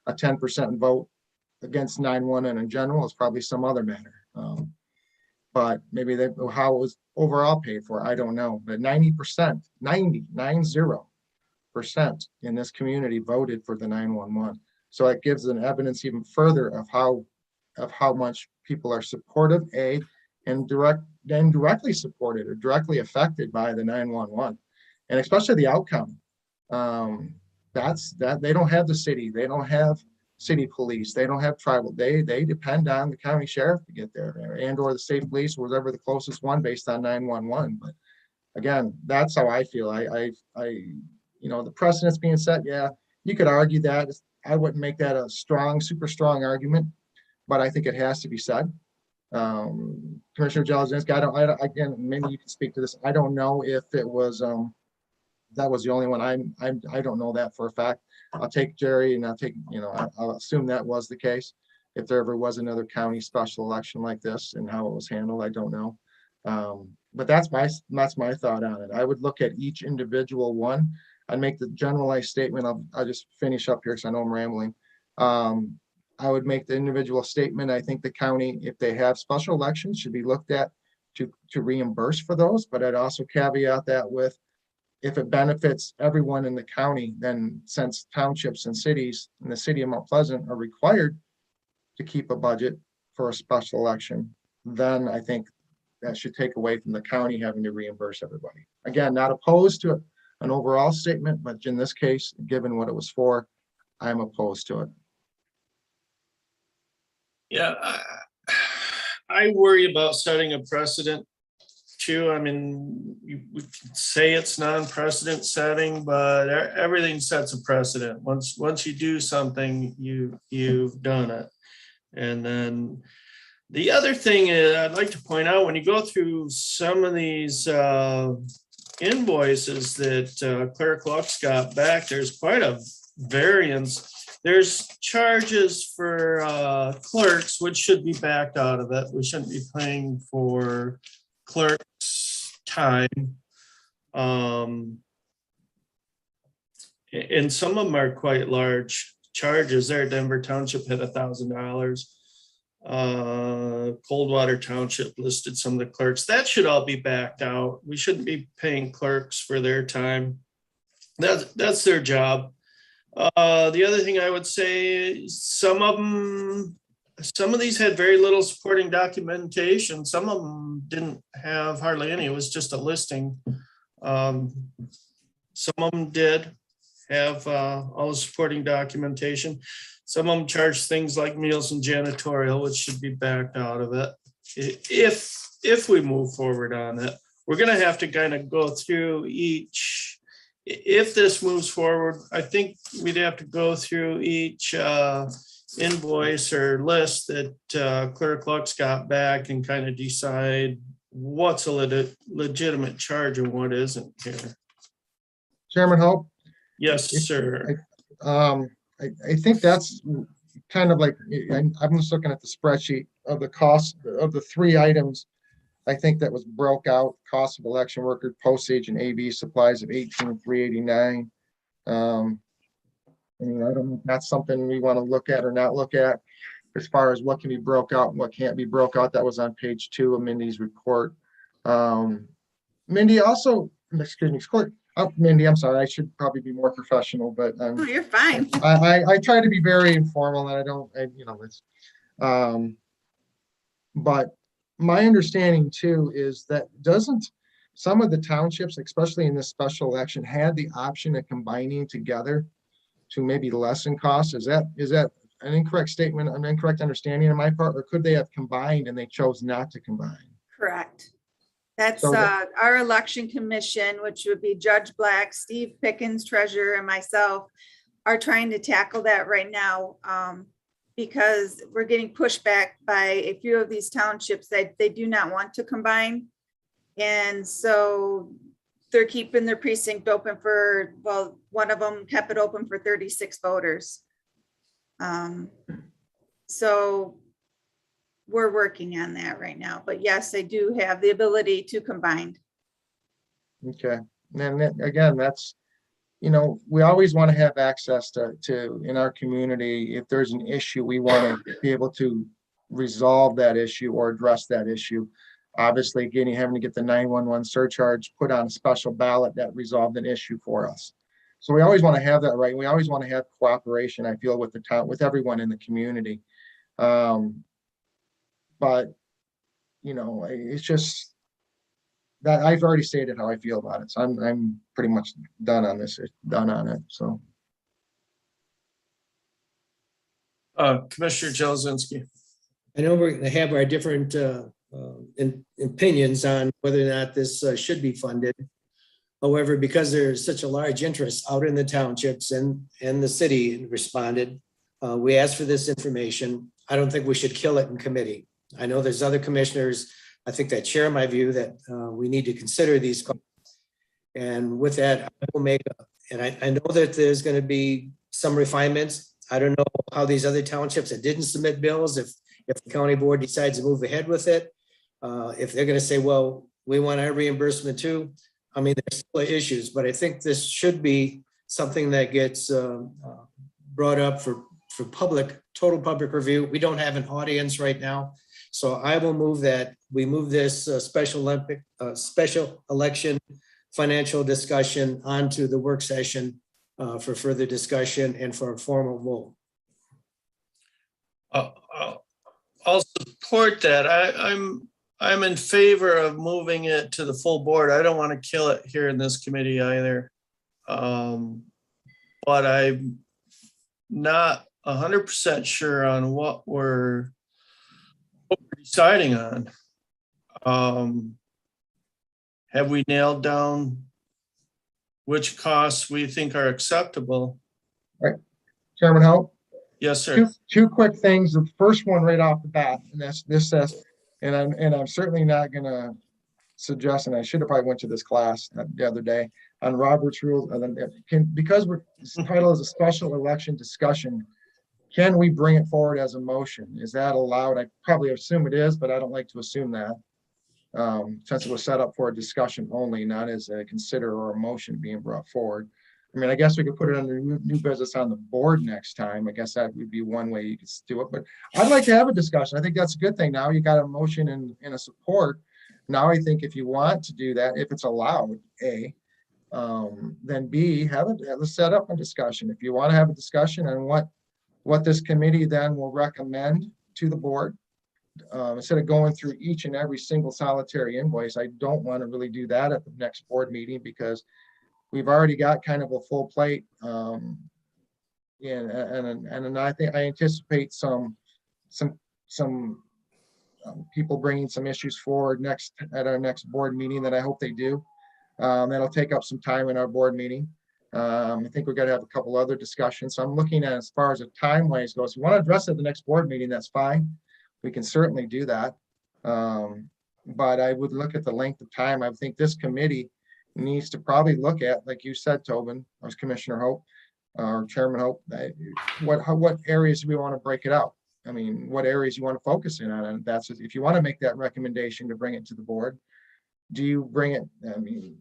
a 10% vote against 911 in general. It's probably some other matter. But maybe how it was overall paid for, I don't know. But 90% in this community voted for the 911. So it gives an evidence even further of how much people are supportive, and directly supported or directly affected by the 911, and especially the outcome. That's they don't have the city, they don't have city police, they don't have tribal. They depend on the county sheriff to get there, and or the state police, or whatever the closest one, based on 911. But again, that's how I feel. I the precedent's being set. Yeah, you could argue that. I wouldn't make that a super strong argument, but I think it has to be said. Commissioner Jelizinski, again, maybe you can speak to this. I don't know if it was that was the only one. I don't know that for a fact. I'll take Jerry, and I'll assume that was the case. If there ever was another county special election like this and how it was handled, I don't know. But that's my thought on it. I would look at each individual one. I'd make the generalized statement. I'll just finish up here because I know I'm rambling. I would make the individual statement. I think the county, if they have special elections, should be looked at to reimburse for those. But I'd also caveat that with, if it benefits everyone in the county, then since townships and cities in the city of Mount Pleasant are required to keep a budget for a special election, then I think that should take away from the county having to reimburse everybody. Again, not opposed to an overall statement, but in this case, given what it was for, I'm opposed to it. Yeah, I worry about setting a precedent too. I mean, we can say it's non-precedent setting, but everything sets a precedent. Once you do something, you've done it. And then the other thing I'd like to point out, when you go through some of these invoices that Clerk Lux got back, there's quite a variance. There's charges for clerks, which should be backed out of it. We shouldn't be paying for clerks' time. And some of them are quite large charges there. Denver Township had $1,000. Coldwater Township listed some of the clerks. That should all be backed out. We shouldn't be paying clerks for their time. That's their job. The other thing I would say, some of these had very little supporting documentation. Some of them didn't have hardly any. It was just a listing. Some of them did have all the supporting documentation. Some of them charge things like meals and janitorial, which should be backed out of it. If we move forward on it, we're going to have to kind of go through each. If this moves forward, I think we'd have to go through each invoice or list that Clerk Lux got back and kind of decide what's a legitimate charge and what isn't here. Chairman Hope, Yes, sir. I think that's kind of like, I'm just looking at the spreadsheet of the cost of the three items. I think that was broke out, cost of election worker, postage and AV supplies of 18,389. I mean, I don't know if that's something we want to look at or not look at as far as what can be broke out and what can't be broke out. That was on page 2 of Mindy's report. Mindy also, excuse me, Mindy, I'm sorry, I should probably be more professional, but Oh, you're fine. I try to be very informal and I don't, it's, but my understanding too is that doesn't some of the townships, especially in this special election, had the option of combining together to maybe lessen costs? Is that an incorrect statement, an incorrect understanding on my part, or could they have combined and they chose not to combine? Correct. That's So our election commission, which would be Judge Black, Steve Pickens, treasurer, and myself are trying to tackle that right now. Because we're getting pushback by a few of these townships that they do not want to combine. And so they're keeping their precinct open for, well, one of them kept it open for 36 voters. So we're working on that right now, but yes, they do have the ability to combine. Okay, and then, again, that's, we always want to have access to in our community. If there's an issue, we want to be able to resolve that issue or address that issue. Obviously, again, having to get the 911 surcharge put on a special ballot that resolved an issue for us. So we always want to have that, right? We always want to have cooperation, I feel, with the town, with everyone in the community. But it's just that I've already stated how I feel about it. So I'm pretty much done on this, done on it. So. Commissioner Jelesinski. I know we're going to have our different opinions on whether or not this should be funded. However, because there's such a large interest out in the townships and the city responded, we asked for this information. I don't think we should kill it in committee. I know there's other commissioners, I think that share my view that we need to consider these costs. And with that, I will make, and I know that there's going to be some refinements. I don't know how these other townships that didn't submit bills, if the county board decides to move ahead with it, if they're going to say, well, we want our reimbursement too. I mean, there's still issues, but I think this should be something that gets brought up for total public review. We don't have an audience right now. So I will move that we move this special election financial discussion onto the work session for further discussion and for a formal vote. I'll support that. I'm in favor of moving it to the full board. I don't want to kill it here in this committee either. But I'm not 100% sure on what we're deciding on. Have we nailed down which costs we think are acceptable? Right. Chairman Hope? Yes, sir. Two quick things. The first one right off the bat, and this says, and I'm certainly not going to suggest, and I should have probably went to this class the other day on Robert's rules. Because this title is a special election discussion, can we bring it forward as a motion? Is that allowed? I probably assume it is, but I don't like to assume that. Since it was set up for a discussion only, not as a consider or a motion being brought forward. I mean, I guess we could put it under new business on the board next time. I guess that would be one way you could do it, but I'd like to have a discussion. I think that's a good thing. Now you got a motion and a support. Now I think if you want to do that, if it's allowed, A, then B, let's set up a discussion. If you want to have a discussion on what this committee then will recommend to the board, instead of going through each and every single solitary invoice, I don't want to really do that at the next board meeting because we've already got kind of a full plate. And I think I anticipate some people bringing some issues forward at our next board meeting that I hope they do. That'll take up some time in our board meeting. I think we're going to have a couple other discussions. So I'm looking at, as far as the time-wise goes, if you want to address it at the next board meeting, that's fine. We can certainly do that. But I would look at the length of time. I think this committee, needs to probably look at, like you said, Tobin, or Commissioner Hope, or Chairman Hope, that what areas do we want to break it out? I mean, what areas you want to focus in on? And that's, if you want to make that recommendation to bring it to the board, do you bring it? I mean,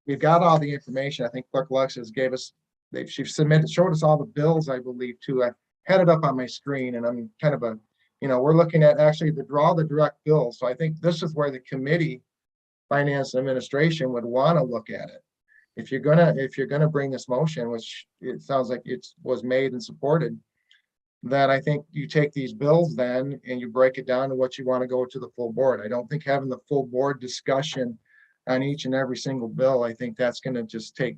we've got all the information. I think Clerk Alexis gave us, she showed us all the bills, I believe, too. I had it up on my screen, and I'm kind of we're looking at actually the direct bills. So I think this is where the committee, Finance and Administration, would want to look at it. If you're gonna bring this motion, which it sounds like it was made and supported, then I think you take these bills then and you break it down to what you want to go to the full board. I don't think having the full board discussion on each and every single bill, I think that's going to just take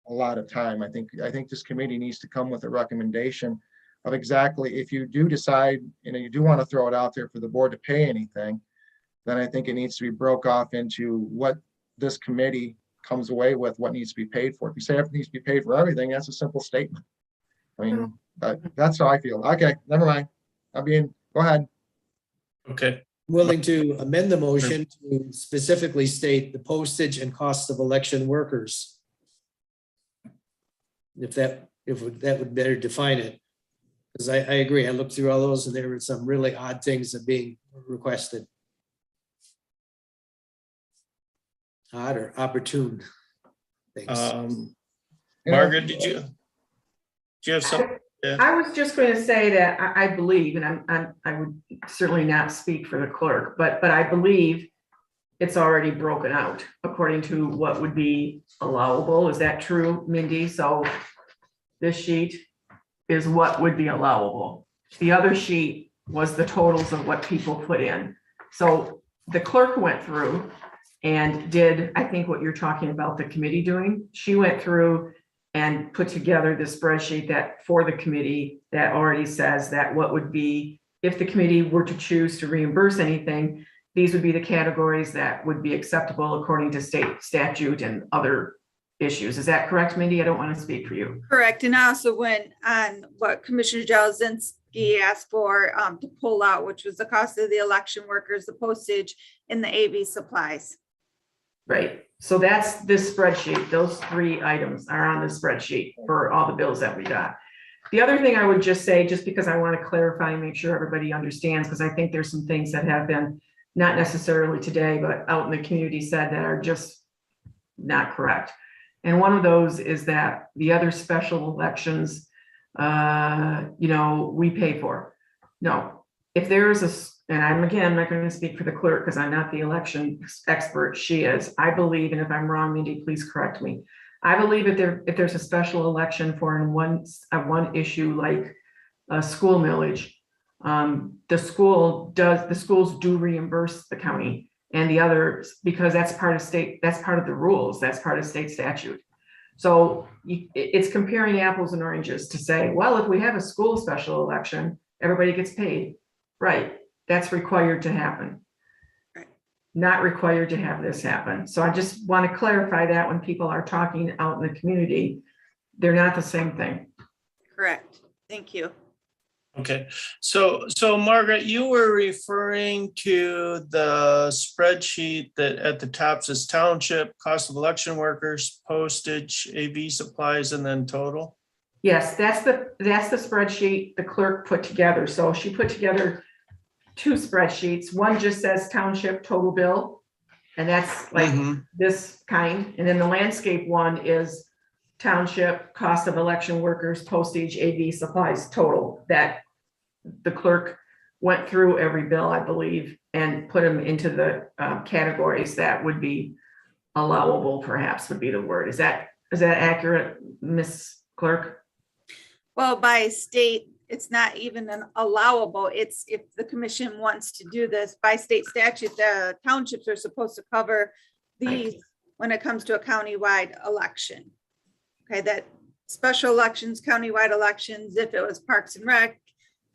a lot of time. I think this committee needs to come with a recommendation of exactly, if you do decide, you do want to throw it out there for the board to pay anything, then I think it needs to be broke off into what this committee comes away with, what needs to be paid for. If you say everything needs to be paid for everything, that's a simple statement. I mean, but that's how I feel. Okay, never mind. Go ahead. Okay, Willing to amend the motion to specifically state the postage and cost of election workers. If that would better define it. Because I agree, I looked through all those and there were some really odd things that being requested. Odd or opportune things. Margaret, did you have something? Yeah. I was just going to say that I believe, and I would certainly not speak for the clerk, but I believe it's already broken out according to what would be allowable. Is that true, Mindy? So this sheet is what would be allowable. The other sheet was the totals of what people put in. So the clerk went through and did, I think, what you're talking about the committee doing. She went through and put together the spreadsheet that for the committee that already says that what would be, if the committee were to choose to reimburse anything, these would be the categories that would be acceptable according to state statute and other issues. Is that correct, Mindy? I don't want to speak for you. Correct. And I also went on what Commissioner Jazinski asked for to pull out, which was the cost of the election workers, the postage, and the AV supplies. Right. So that's this spreadsheet. Those three items are on the spreadsheet for all the bills that we got. The other thing I would just say, just because I want to clarify and make sure everybody understands, because I think there's some things that have been not necessarily today, but out in the community said that are just not correct. And one of those is that the other special elections, we pay for. No, if there is and I'm again not going to speak for the clerk because I'm not the election expert. She is. I believe, and if I'm wrong, Mindy, please correct me. I believe if there's a special election for one issue like a school millage, the schools do reimburse the county and the others because that's part of the rules. That's part of state statute. So it's comparing apples and oranges to say, well, if we have a school special election, everybody gets paid, right? That's required to happen. Right. Not required to have this happen. So I just want to clarify that when people are talking out in the community, they're not the same thing. Correct. Thank you. Okay, so Margaret, you were referring to the spreadsheet that at the top says township, cost of election workers, postage, AV supplies, and then total. Yes, that's the spreadsheet the clerk put together. So she put together two spreadsheets. One just says township total bill, and that's like this kind. And then the landscape one is township cost of election workers, postage, AV supplies total. That the clerk went through every bill, I believe, and put them into the categories that would be allowable, perhaps would be the word. Is that accurate, Ms. Clerk? Well, by state, it's not even an allowable. It's if the commission wants to do this by state statute, the townships are supposed to cover these when it comes to a countywide election. Okay, that special elections, countywide elections, if it was Parks and Rec,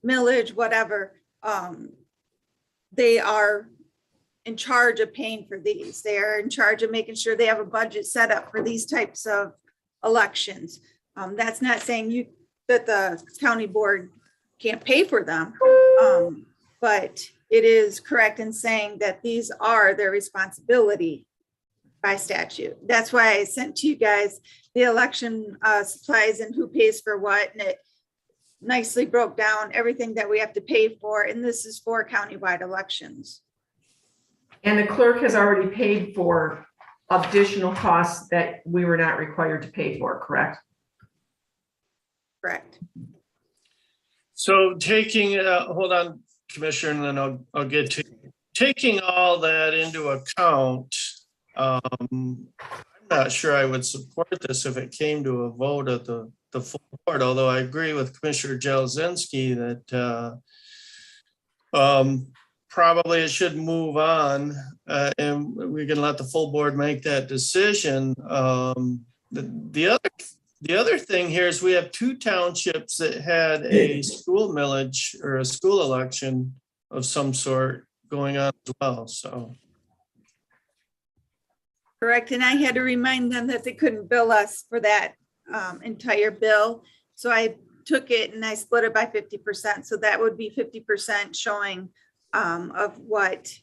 millage, whatever, they are in charge of paying for these. They are in charge of making sure they have a budget set up for these types of elections. That's not saying that the county board can't pay for them, but it is correct in saying that these are their responsibility by statute. That's why I sent to you guys the election supplies and who pays for what, and it nicely broke down everything that we have to pay for, and this is for countywide elections. And the clerk has already paid for additional costs that we were not required to pay for, correct? Correct. So taking, hold on, Commissioner, and then I'll get to, taking all that into account, I'm not sure I would support this if it came to a vote at the full board, although I agree with Commissioner Jelzinski that probably it should move on, and we can let the full board make that decision. The other thing here is we have 2 townships that had a school millage or a school election of some sort going on as well, so. Correct, and I had to remind them that they couldn't bill us for that entire bill. So I took it and I split it by 50%. So that would be 50% showing of what,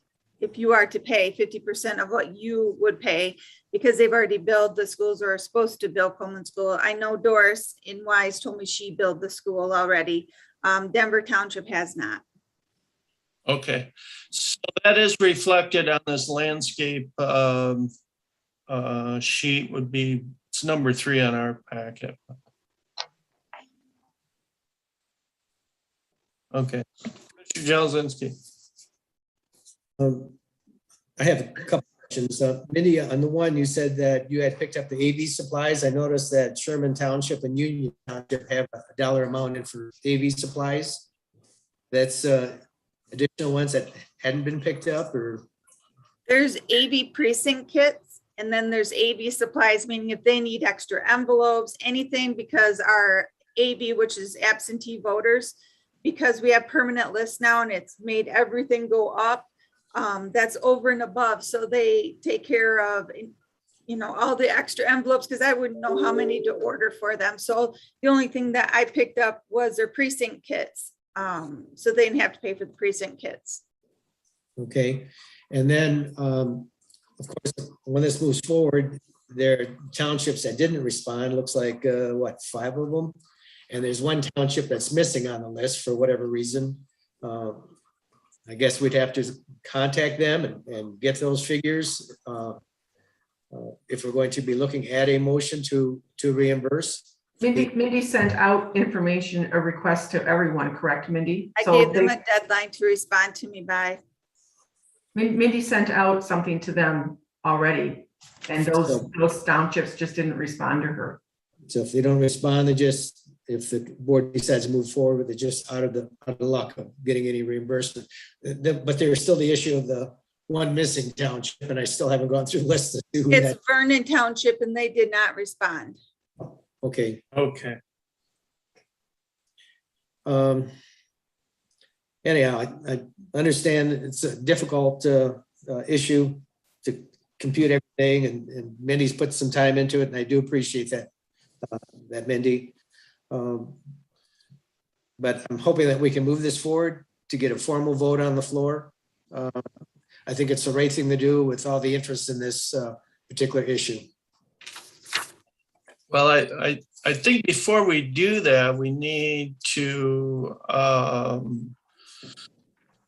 if you are to pay 50% of what you would pay, because they've already billed the schools or are supposed to bill Coleman School. I know Doris in Wise told me she billed the school already. Denver Township has not. Okay, so that is reflected on this landscape sheet would be, it's number 3 on our packet. Okay, Mr. Jelzinski. I have a couple questions. Mindy, on the one, you said that you had picked up the AV supplies. I noticed that Sherman Township and Union Township have a dollar amount in for AV supplies. That's additional ones that hadn't been picked up, or? There's AV precinct kits, and then there's AV supplies, meaning if they need extra envelopes, anything, because our AV, which is absentee voters, because we have permanent lists now and it's made everything go up, that's over and above. So they take care of, you know, all the extra envelopes, because I wouldn't know how many to order for them. So the only thing that I picked up was their precinct kits. So they didn't have to pay for the precinct kits. Okay, and then of course, when this moves forward, there are townships that didn't respond. Looks like what, 5 of them, and there's one township that's missing on the list for whatever reason. I guess we'd have to contact them and get those figures if we're going to be looking at a motion to reimburse. Mindy sent out information, a request to everyone, correct, Mindy? I So gave them a deadline to respond to me by. Mindy sent out something to them already, and those townships just didn't respond to her. So if they don't respond, they just, if the board decides to move forward, they're just out of the luck of getting any reimbursement. But there's still the issue of the one missing township, and I still haven't gone through the list to see who It's that. Vernon Township, and they did not respond. Okay. Okay. Anyhow, I understand it's a difficult issue to compute everything, and Mindy's put some time into it, and I do appreciate that, Mindy. But I'm hoping that we can move this forward to get a formal vote on the floor. I think it's the right thing to do with all the interest in this particular issue. Well, I think before we do that, we need to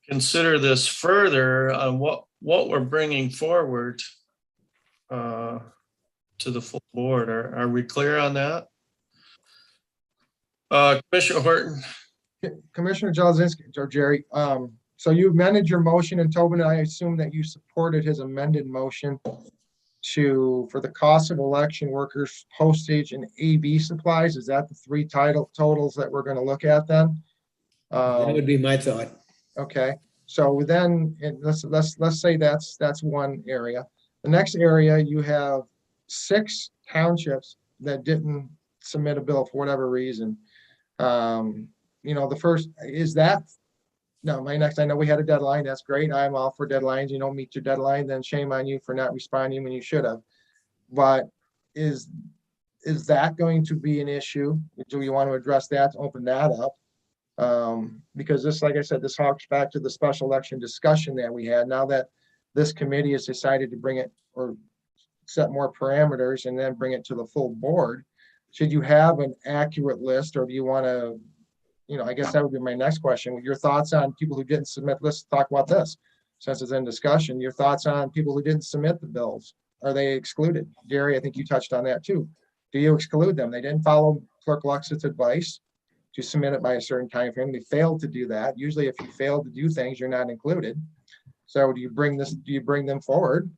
consider this further on what we're bringing forward to the full board. Are we clear on that? Commissioner Horton. Commissioner Jelzinski, or Jerry, so you amended your motion, and Tobin, I assume that you supported his amended motion for the cost of election workers, postage, and AV supplies. Is that the 3 totals that we're going to look at then? That would be my thought. Okay, so then let's say that's one area. The next area, you have 6 townships that didn't submit a bill for whatever reason. You know, the first is that. No, I know we had a deadline. That's great. I'm all for deadlines. You don't meet your deadline, then shame on you for not responding when you should have. But is that going to be an issue? Do we want to address that, to open that up? Because this, like I said, this harks back to the special election discussion that we had. Now that this committee has decided to bring it or set more parameters and then bring it to the full board? Should you have an accurate list, or do you want to, I guess that would be my next question. Your thoughts on people who didn't submit, let's talk about this since it's in discussion. Your thoughts on people who didn't submit the bills. Are they excluded? Gary, I think you touched on that too. Do you exclude them? They didn't follow Clerk Luxett's advice to submit it by a certain time frame. They failed to do that. Usually if you fail to do things, you're not included. So do you bring them forward,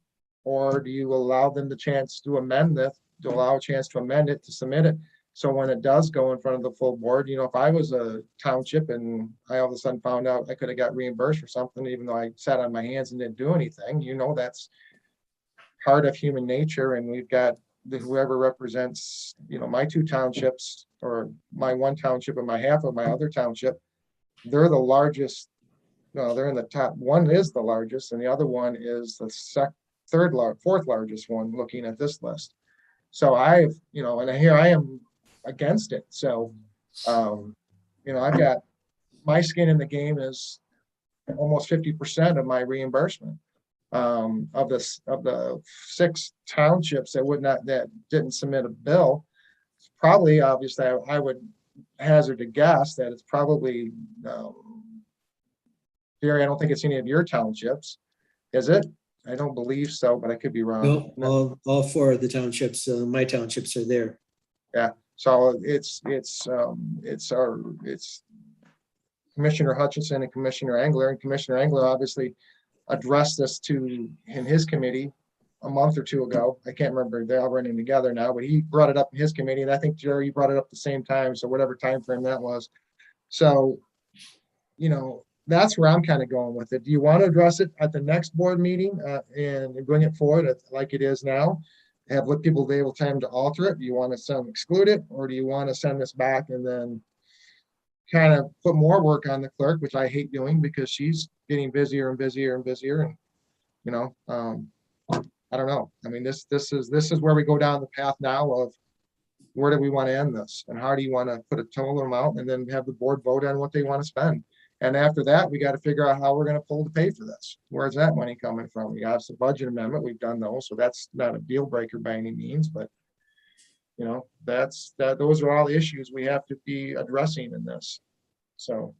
or do you allow them the chance to amend this, to allow a chance to amend it, to submit it? So when it does go in front of the full board, if I was a township and I all of a sudden found out I could have got reimbursed for something, even though I sat on my hands and didn't do anything, that's part of human nature. And we've got whoever represents, my two townships, or my one township and my half of my other township, they're the largest. No, they're in the top. One is the largest and the other one is the fourth largest one, looking at this list. So and here I am against it. So, I've got my skin in the game is almost 50% of my reimbursement of the 6 townships that didn't submit a bill. Probably, obviously, I would hazard a guess that it's probably, Gary, I don't think it's any of your townships, is it? I don't believe so, but I could be wrong. No, all 4 of the townships, my townships are there. Yeah, so it's Commissioner Hutchinson and Commissioner Engler, and Commissioner Engler obviously addressed this in his committee a month or 2 ago. I can't remember, they're all running together now, but he brought it up in his committee, and I think Jerry brought it up at the same time, so whatever time frame that was. So, that's where I'm kind of going with it. Do you want to address it at the next board meeting and bring it forward like it is now? Have what people be able time to alter it? Do you want to exclude it, or do you want to send this back and then kind of put more work on the clerk, which I hate doing because she's getting busier and busier and busier. And, I don't know. I mean, this is where we go down the path now of where do we want to end this? And how do you want to put a total amount and then have the board vote on what they want to spend? And after that, we got to figure out how we're going to pull to pay for this. Where's that money coming from? We got the budget amendment. We've done those. So that's not a deal breaker by any means, but those are all the issues we have to be addressing in this. So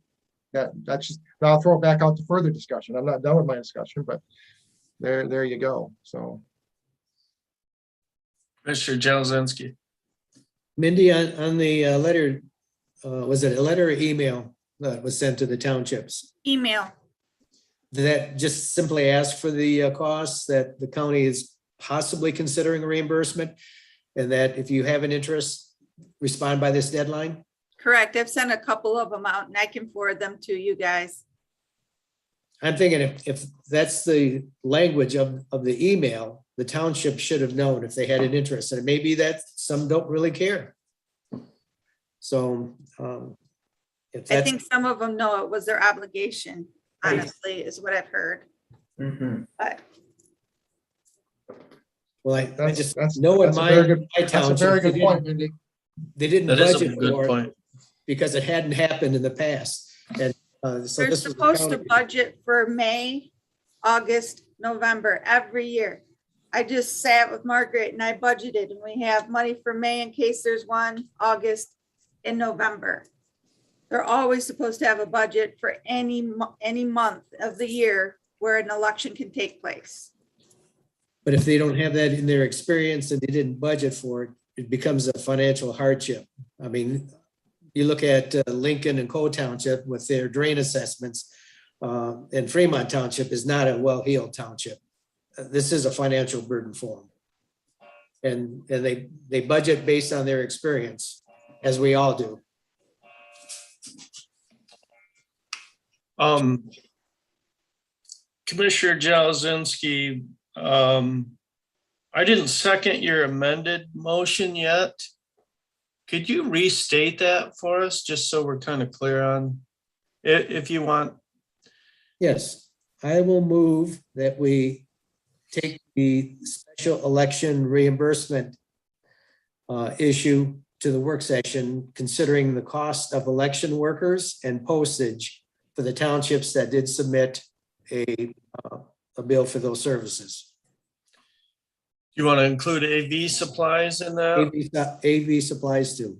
that's just, I'll throw it back out to further discussion. I'm not done with my discussion, but there you go. So. Mr. Jałoszewski. Mindy, on the letter, was it a letter or email that was sent to the townships? Email. Did that just simply ask for the costs that the county is possibly considering a reimbursement? And that if you have an interest, respond by this deadline? Correct. I've sent a couple of them out and I can forward them to you guys. I'm thinking if that's the language of the email, the township should have known if they had an interest. And it may be that some don't really care. So if I that's, think some of them know it was their obligation, honestly, is what I've heard. But well, I That's just that's know in that's a my very good township, that's a very good point, Mindy. they didn't That is a budget good for it point. because it hadn't happened in the past. And so they're this was the supposed to county- budget for May, August, November, every year. I just sat with Margaret and I budgeted and we have money for May in case there's one, August and November. They're always supposed to have a budget for any month of the year where an election can take place. But if they don't have that in their experience and they didn't budget for it, it becomes a financial hardship. I mean, you look at Lincoln and Cole Township with their drain assessments, and Fremont Township is not a well-heeled township. This is a financial burden for them. And they budget based on their experience, as we all do. Commissioner Jałoszewski, I didn't second your amended motion yet. Could you restate that for us, just so we're kind of clear on, if you want? Yes, I will move that we take the special election reimbursement issue to the work session, considering the cost of election workers and postage for the townships that did submit a bill for those services. You want to include AV supplies in that? AV supplies too.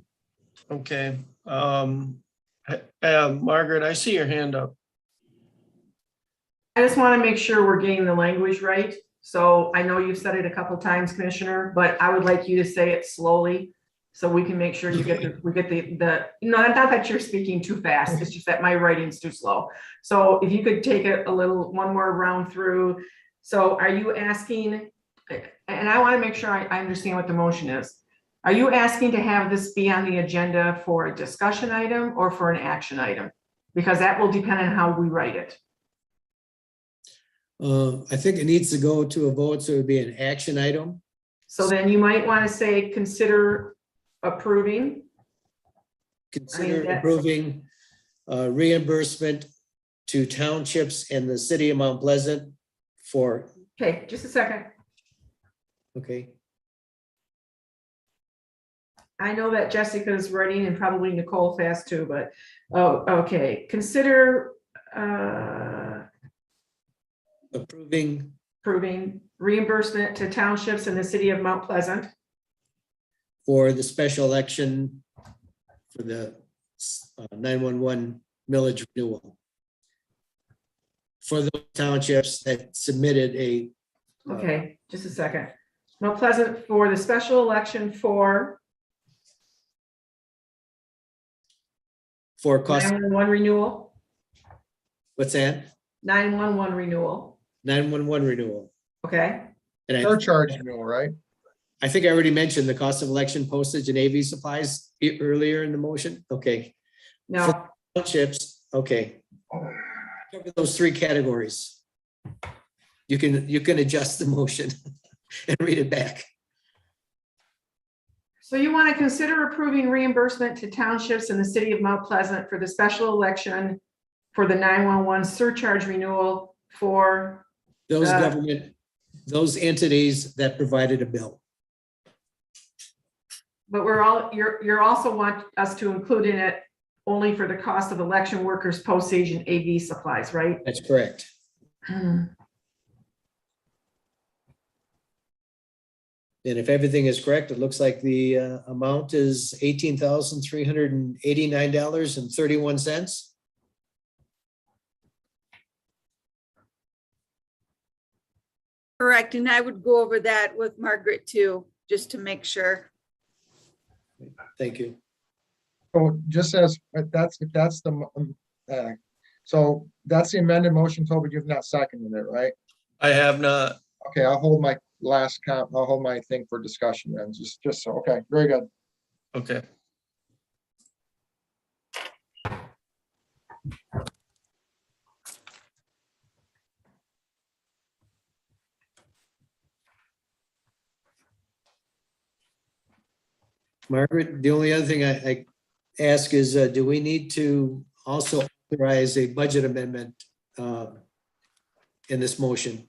Okay. Margaret, I see your hand up. I just want to make sure we're getting the language right. So I know you've said it a couple times, Commissioner, but I would like you to say it slowly so we can make sure you get the, not that you're speaking too fast, it's just that my writing's too slow. So if you could take it one more round through. So are you asking, and I want to make sure I understand what the motion is. Are you asking to have this be on the agenda for a discussion item or for an action item? Because that will depend on how we write it. I think it needs to go to a vote, so it would be an action item. So then you might want to say, consider approving. Consider that's- approving reimbursement to townships and the city of Mount Pleasant for, Okay, just a second. okay, I know that Jessica's writing and probably Nicole fast too, but, oh, okay. Consider approving approving reimbursement to townships in the city of Mount Pleasant for the special election for the 911 millage renewal. For those townships that submitted a. Okay, just a second. Mount Pleasant for the special election for Cost, 911 renewal, what's that? 911 renewal, 911 renewal. okay? And Surcharge renewal, right? I think I already mentioned the cost of election postage and AV supplies earlier in the motion. Okay. Now, Townships, okay. Cover those three categories. You can adjust the motion and read it back. so you want to consider approving reimbursement to townships in the city of Mount Pleasant for the special election for the 911 surcharge renewal for, Those those entities that provided a bill. but you're also want us to include in it only for the cost of election workers, postage and AV supplies, right? That's correct. And if everything is correct, it looks like the amount is $18,389.31. Correct, and I would go over that with Margaret too, just to make sure. Thank you. So just as, so that's the amended motion, Toby, you've not seconded it, right? I have not. Okay, I'll hold my I'll hold my thing for discussion then, just so, okay, very good. Okay. Margaret, the only other thing I ask is, do we need to also authorize a budget amendment in this motion?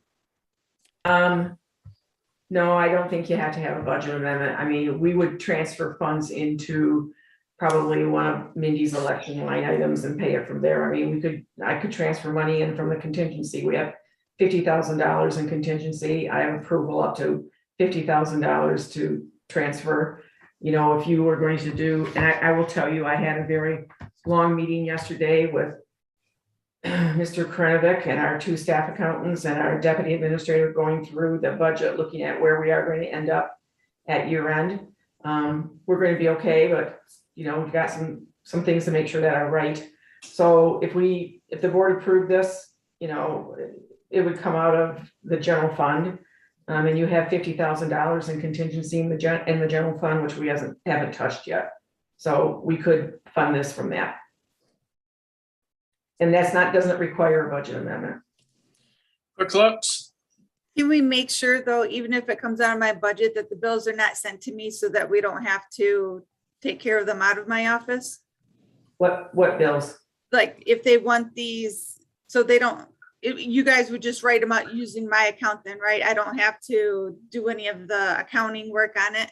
No, I don't think you have to have a budget amendment. I mean, we would transfer funds into probably one of Mindy's election line items and pay it from there. I mean, I could transfer money in from the contingency. We have $50,000 in contingency. I have approval up to $50,000 to transfer. You know, if you were going to do, and I will tell you, I had a very long meeting yesterday with Mr. Krenovic and our two staff accountants and our deputy administrator going through the budget, looking at where we are going to end up at year end. We're going to be okay, but you know, we've got some things to make sure that are right. So if the board approved this, you know, it would come out of the general fund. And you have $50,000 in contingency in the general fund, which we haven't touched yet. So we could fund this from that. And doesn't require a budget amendment. Quick looks. Can we make sure though, even if it comes out of my budget, that the bills are not sent to me so that we don't have to take care of them out of my office? What bills? Like if they want these, so they don't, you guys would just write them out using my account then, right? I don't have to do any of the accounting work on it.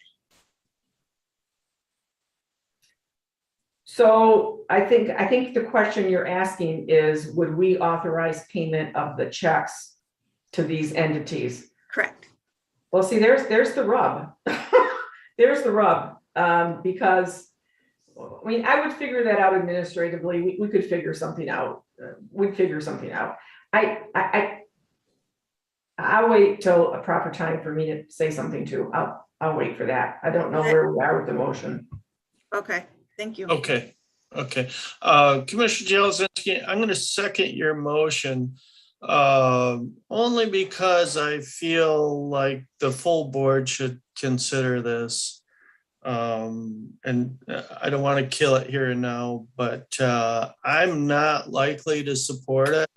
So I think the question you're asking is, would we authorize payment of the checks to these entities? Correct. Well, see, there's the rub. There's the rub, because, I mean, I would figure that out administratively. We could figure something out. We'd figure something out. I'll wait till a proper time for me to say something too. I'll wait for that. I don't know where we are with the motion. Okay, thank you. Okay, okay. Commissioner Jelzinski, I'm gonna second your motion. Only because I feel like the full board should consider this. And I don't want to kill it here and now, but I'm not likely to support it.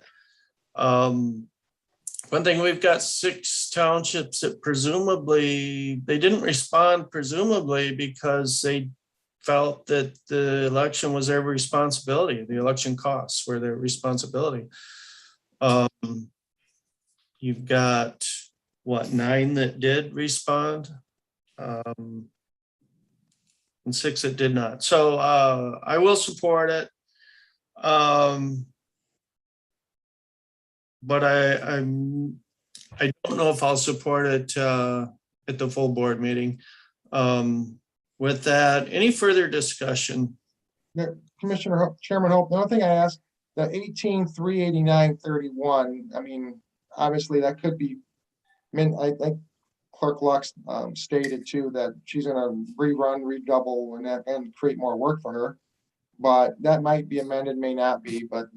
One thing, we've got 6 townships that presumably, they didn't respond presumably because they felt that the election was their responsibility. The election costs were their responsibility. You've got, what, 9 that did respond? And 6 that did not. So I will support it. But I don't know if I'll support it at the full board meeting. With that, any further discussion? Chairman Hope, the only thing I asked, the 18,389.31, I mean, obviously that could be, I think Clerk Lux stated too that she's gonna redouble and create more work for her. But that might be amended, may not be, but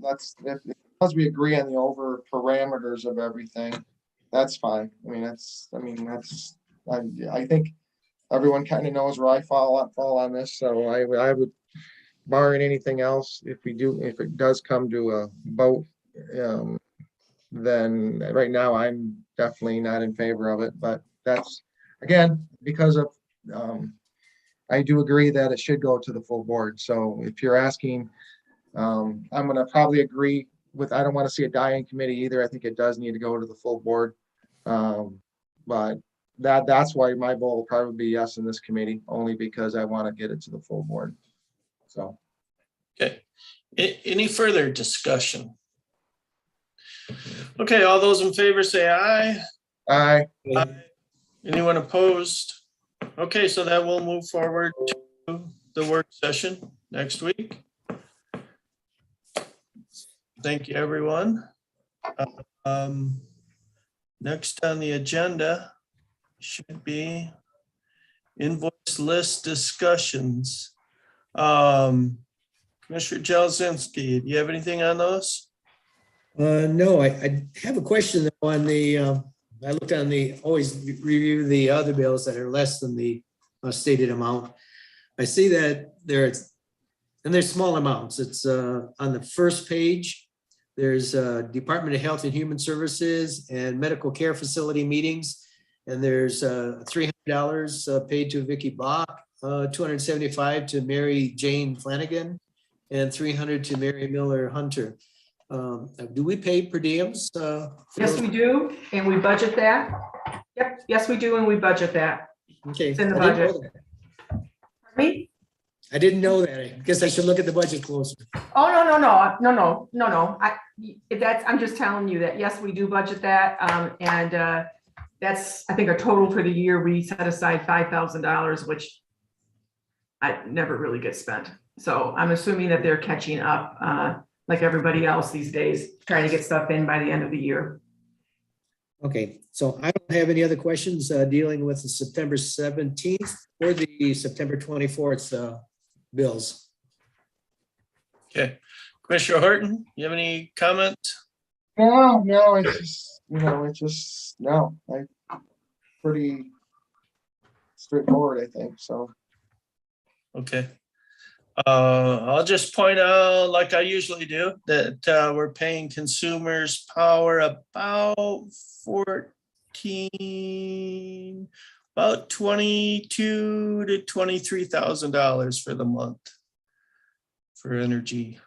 because we agree on the over parameters of everything, that's fine. I think everyone kind of knows where I fall on this, so I would, barring anything else, if it does come to a vote, then right now I'm definitely not in favor of it, but that's, again, because of, I do agree that it should go to the full board. So if you're asking, I'm gonna probably agree with, I don't want to see it die in committee either. I think it does need to go to the full board. But that's why my vote will probably be yes in this committee, only because I want to get it to the full board. So. Okay, any further discussion? Okay, all those in favor say aye. Aye. Aye. Anyone opposed? Okay, so that will move forward to the work session next week. Thank you, everyone. Next on the agenda should be invoice list discussions. Commissioner Jelzinski, do you have anything on those? No, I have a question on the, I looked on always review the other bills that are less than the stated amount. I see that there's small amounts. It's on the first page. There's Department of Health and Human Services and medical care facility meetings. And there's $300 paid to Vicky Bach, $275 to Mary Jane Flanagan, and $300 to Mary Miller Hunter. Do we pay per diems? Yes, we do, and we budget that. Yep, yes, we do, and we budget that. Okay. It's in the I didn't budget. know that. Pardon me? I didn't know that. I guess I should look at the budget closer. Oh, no. I'm just telling you that, yes, we do budget that. And that's, I think, a total for the year. We set aside $5,000, which I never really get spent. So I'm assuming that they're catching up like everybody else these days, trying to get stuff in by the end of the year. Okay, so I don't have any other questions dealing with the September 17th or the September 24th bills. Okay, Commissioner Horton, you have any comment? No, it's just, pretty straightforward, I think, so. Okay. I'll just point out, like I usually do, that we're paying consumers power about $22,000 to $23,000 for the month for energy.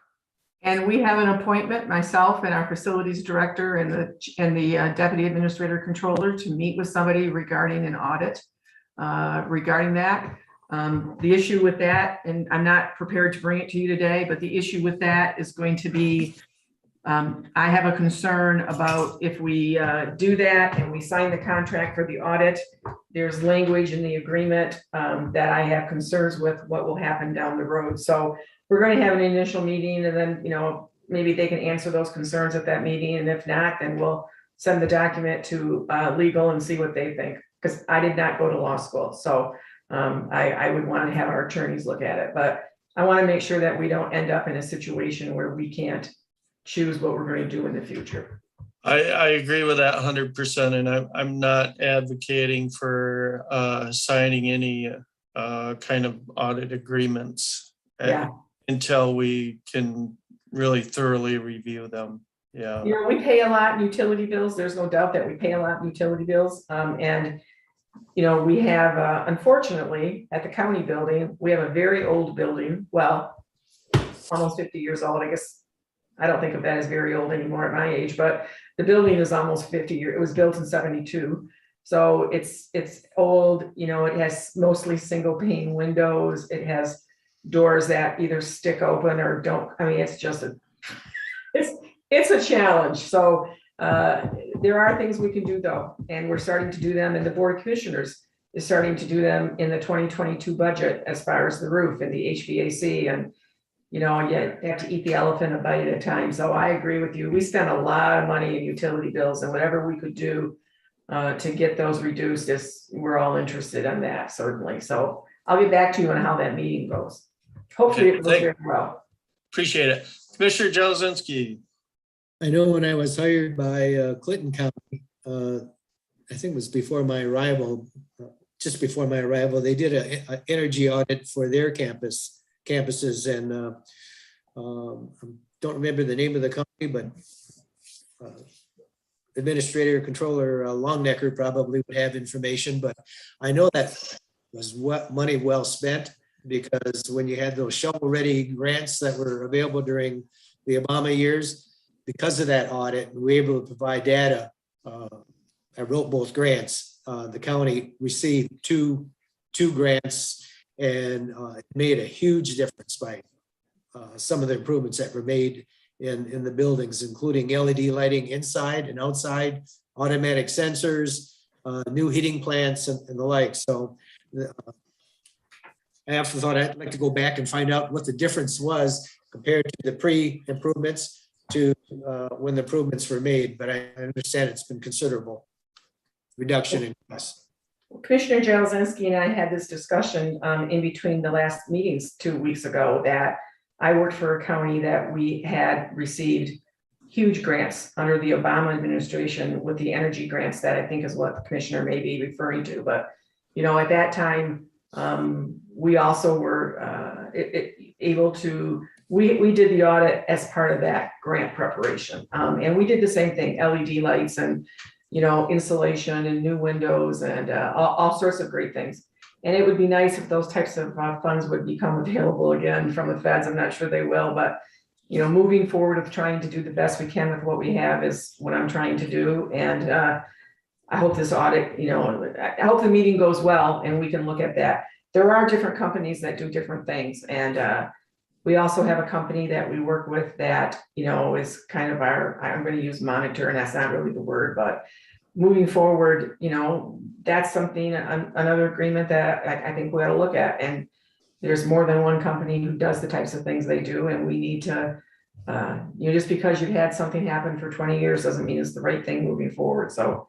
And we have an appointment, myself and our facilities director and the deputy administrator controller, to meet with somebody regarding an audit regarding that. The issue with that, and I'm not prepared to bring it to you today, but the issue with that is going to be I have a concern about if we do that and we sign the contract for the audit, there's language in the agreement that I have concerns with what will happen down the road. So we're going to have an initial meeting and then, maybe they can answer those concerns at that meeting. And if not, then we'll send the document to legal and see what they think. Because I did not go to law school. So I would want to have our attorneys look at it. But I want to make sure that we don't end up in a situation where we can't choose what we're going to do in the future. I agree with that 100%, and I'm not advocating for signing any kind of audit agreements Yeah. until we can really thoroughly review them. Yeah. We pay a lot in utility bills. There's no doubt that we pay a lot in utility bills. And we have, unfortunately, at the county building, we have a very old building. Well, almost 50 years old. I guess I don't think of that as very old anymore at my age, but the building is almost 50 years. It was built in 72. So it's old, it has mostly single pane windows. It has doors that either stick open or don't. I mean, it's just it's a challenge. So there are things we can do though, and we're starting to do them, and the Board of Commissioners is starting to do them in the 2022 budget as far as the roof and the HVAC, and you have to eat the elephant a bite at a time. So I agree with you. We spend a lot of money in utility bills, and whatever we could do to get those reduced, we're all interested in that, certainly. So I'll get back to you on how that meeting goes. Hopefully it goes very well. Appreciate it. Commissioner Jelesinski. I know when I was hired by Clinton County, I think it was before my arrival, just before my arrival, they did an energy audit for their campuses, and I don't remember the name of the company, but Administrator Controller Longnecker probably would have information, but I know that was money well spent, because when you had those shovel-ready grants that were available during the Obama years, because of that audit, we were able to provide data. I wrote both grants. The county received two grants, and it made a huge difference by some of the improvements that were made in the buildings, including LED lighting inside and outside, automatic sensors, new heating plants, and the like. So I often thought I'd like to go back and find out what the difference was compared to the pre-improvements to when the improvements were made, but I understand it's been considerable reduction in costs. Commissioner Jelesinski and I had this discussion in between the last meetings 2 weeks ago, that I worked for a county that we had received huge grants under the Obama administration with the energy grants, that I think is what the commissioner may be referring to. But, at that time, we also were able to, we did the audit as part of that grant preparation. And we did the same thing, LED lights and, insulation and new windows and all sorts of great things. And it would be nice if those types of funds would become available again from the feds. I'm not sure they will, but, moving forward of trying to do the best we can with what we have is what I'm trying to do. And I hope this audit, I hope the meeting goes well and we can look at that. There are different companies that do different things. And we also have a company that we work with that, is kind of I'm going to use monitor, and that's not really the word, but moving forward, that's something, another agreement that I think we ought to look at. And there's more than one company who does the types of things they do. And we need to, just because you've had something happen for 20 years doesn't mean it's the right thing moving forward. So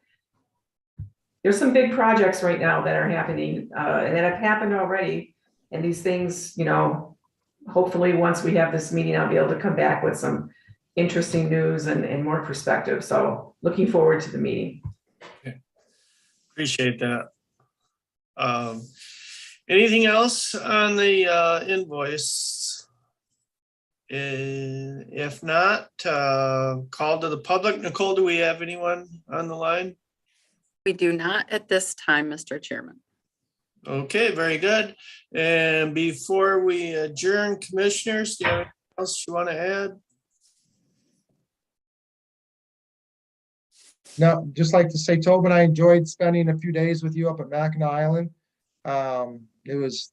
there's some big projects right now that are happening and that have happened already. And these things, hopefully once we have this meeting, I'll be able to come back with some interesting news and more perspective. So looking forward to the meeting. Okay. Appreciate that. Anything else on the invoice? If not, call to the public. Nicole, do we have anyone on the line? We do not at this time, Mr. Chairman. Okay, very good. And before we adjourn, commissioners, do you have anything else you want to add? No, just like to say, Tobin, I enjoyed spending a few days with you up at Mackinac Island. It was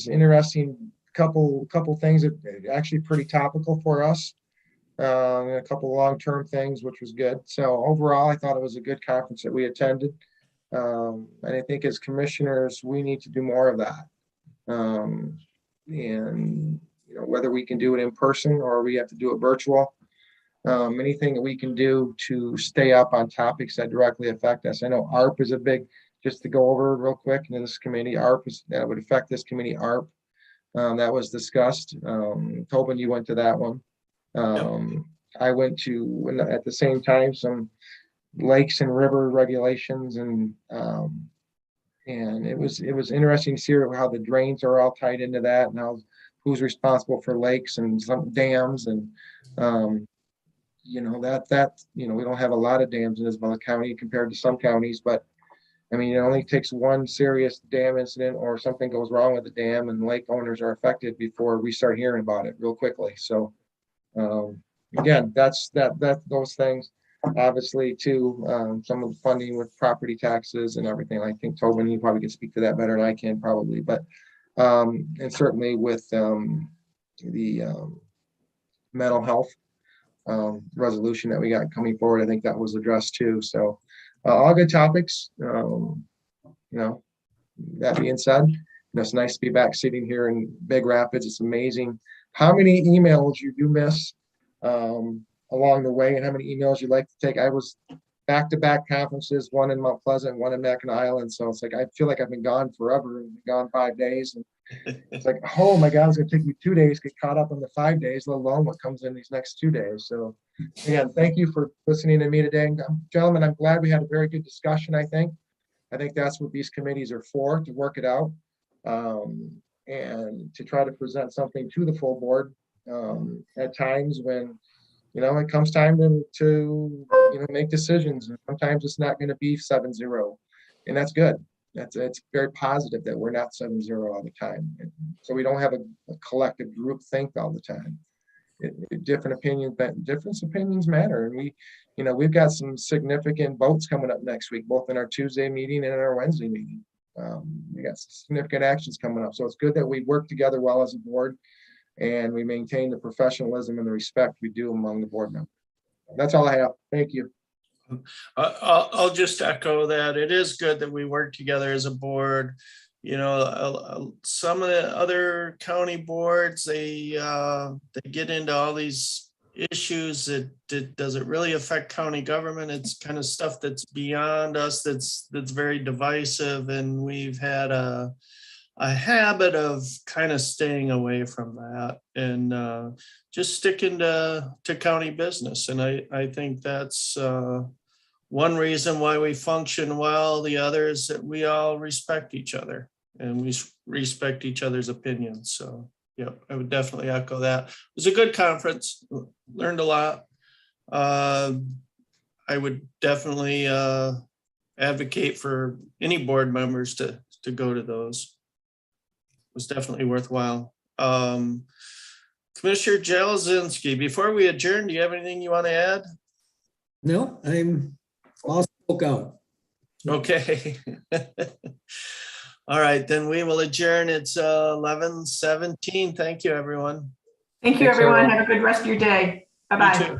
interesting. Couple things that actually pretty topical for us. a couple of long-term things, which was good. So overall, I thought it was a good conference that we attended. And I think as commissioners, we need to do more of that. And whether we can do it in person or we have to do it virtual, anything that we can do to stay up on topics that directly affect us. I know ARP is a big, just to go over real quick in this committee, that would affect this committee, ARP. That was discussed. Tobin, you went to that one. I went to, at the same time, some lakes and river regulations, and it was interesting to see how the drains are all tied into that, and how who's responsible for lakes and some dams, and we don't have a lot of dams in Isabella County compared to some counties, but I mean, it only takes one serious dam incident or something goes wrong with the dam and lake owners are affected before we start hearing about it real quickly. So again, that's those things. Obviously, too, some of the funding with property taxes and everything. I think Tobin, you probably can speak to that better than I can probably, but and certainly with the mental health resolution that we got coming forward, I think that was addressed too. So all good topics. That being said, it's nice to be back sitting here in Big Rapids. It's amazing how many emails you do miss along the way, and how many emails you like to take. I was back-to-back conferences, one in Mount Pleasant, one in Mackinac Island. So it's like, I feel like I've been gone forever and gone 5 days. And it's like, oh my God, it's gonna take me 2 days to get caught up on the 5 days, let alone what comes in these next 2 days. So again, thank you for listening to me today. Gentlemen, I'm glad we had a very good discussion. I think that's what these committees are for, to work it out and to try to present something to the full board at times when it comes time to make decisions. And sometimes it's not going to be 7-0, and that's good. It's very positive that we're not 7-0 all the time. And so we don't have a collective group think all the time. Different opinions, but different opinions matter. And we've got some significant votes coming up next week, both in our Tuesday meeting and in our Wednesday meeting. We got significant actions coming up. So it's good that we work together well as a board, and we maintain the professionalism and the respect we do among the board members. That's all I have. Thank you. I'll just echo that. It is good that we work together as a board. Some of the other county boards, they get into all these issues that does it really affect county government. It's kind of stuff that's beyond us, that's very divisive, and we've had a habit of kind of staying away from that and just sticking to county business. And I think that's one reason why we function well. The other is that we all respect each other and we respect each other's opinions. So yeah, I would definitely echo that. It was a good conference, learned a lot. I would definitely advocate for any board members to go to those. Was definitely worthwhile. Commissioner Jelezinski, before we adjourn, do you have anything you want to add? No, I'm all spoke out. Okay. All right, then we will adjourn. It's 11:17. Thank you, everyone. Thank you, Thanks, everyone. everyone. Have a good rest of your day. You Bye-bye. too.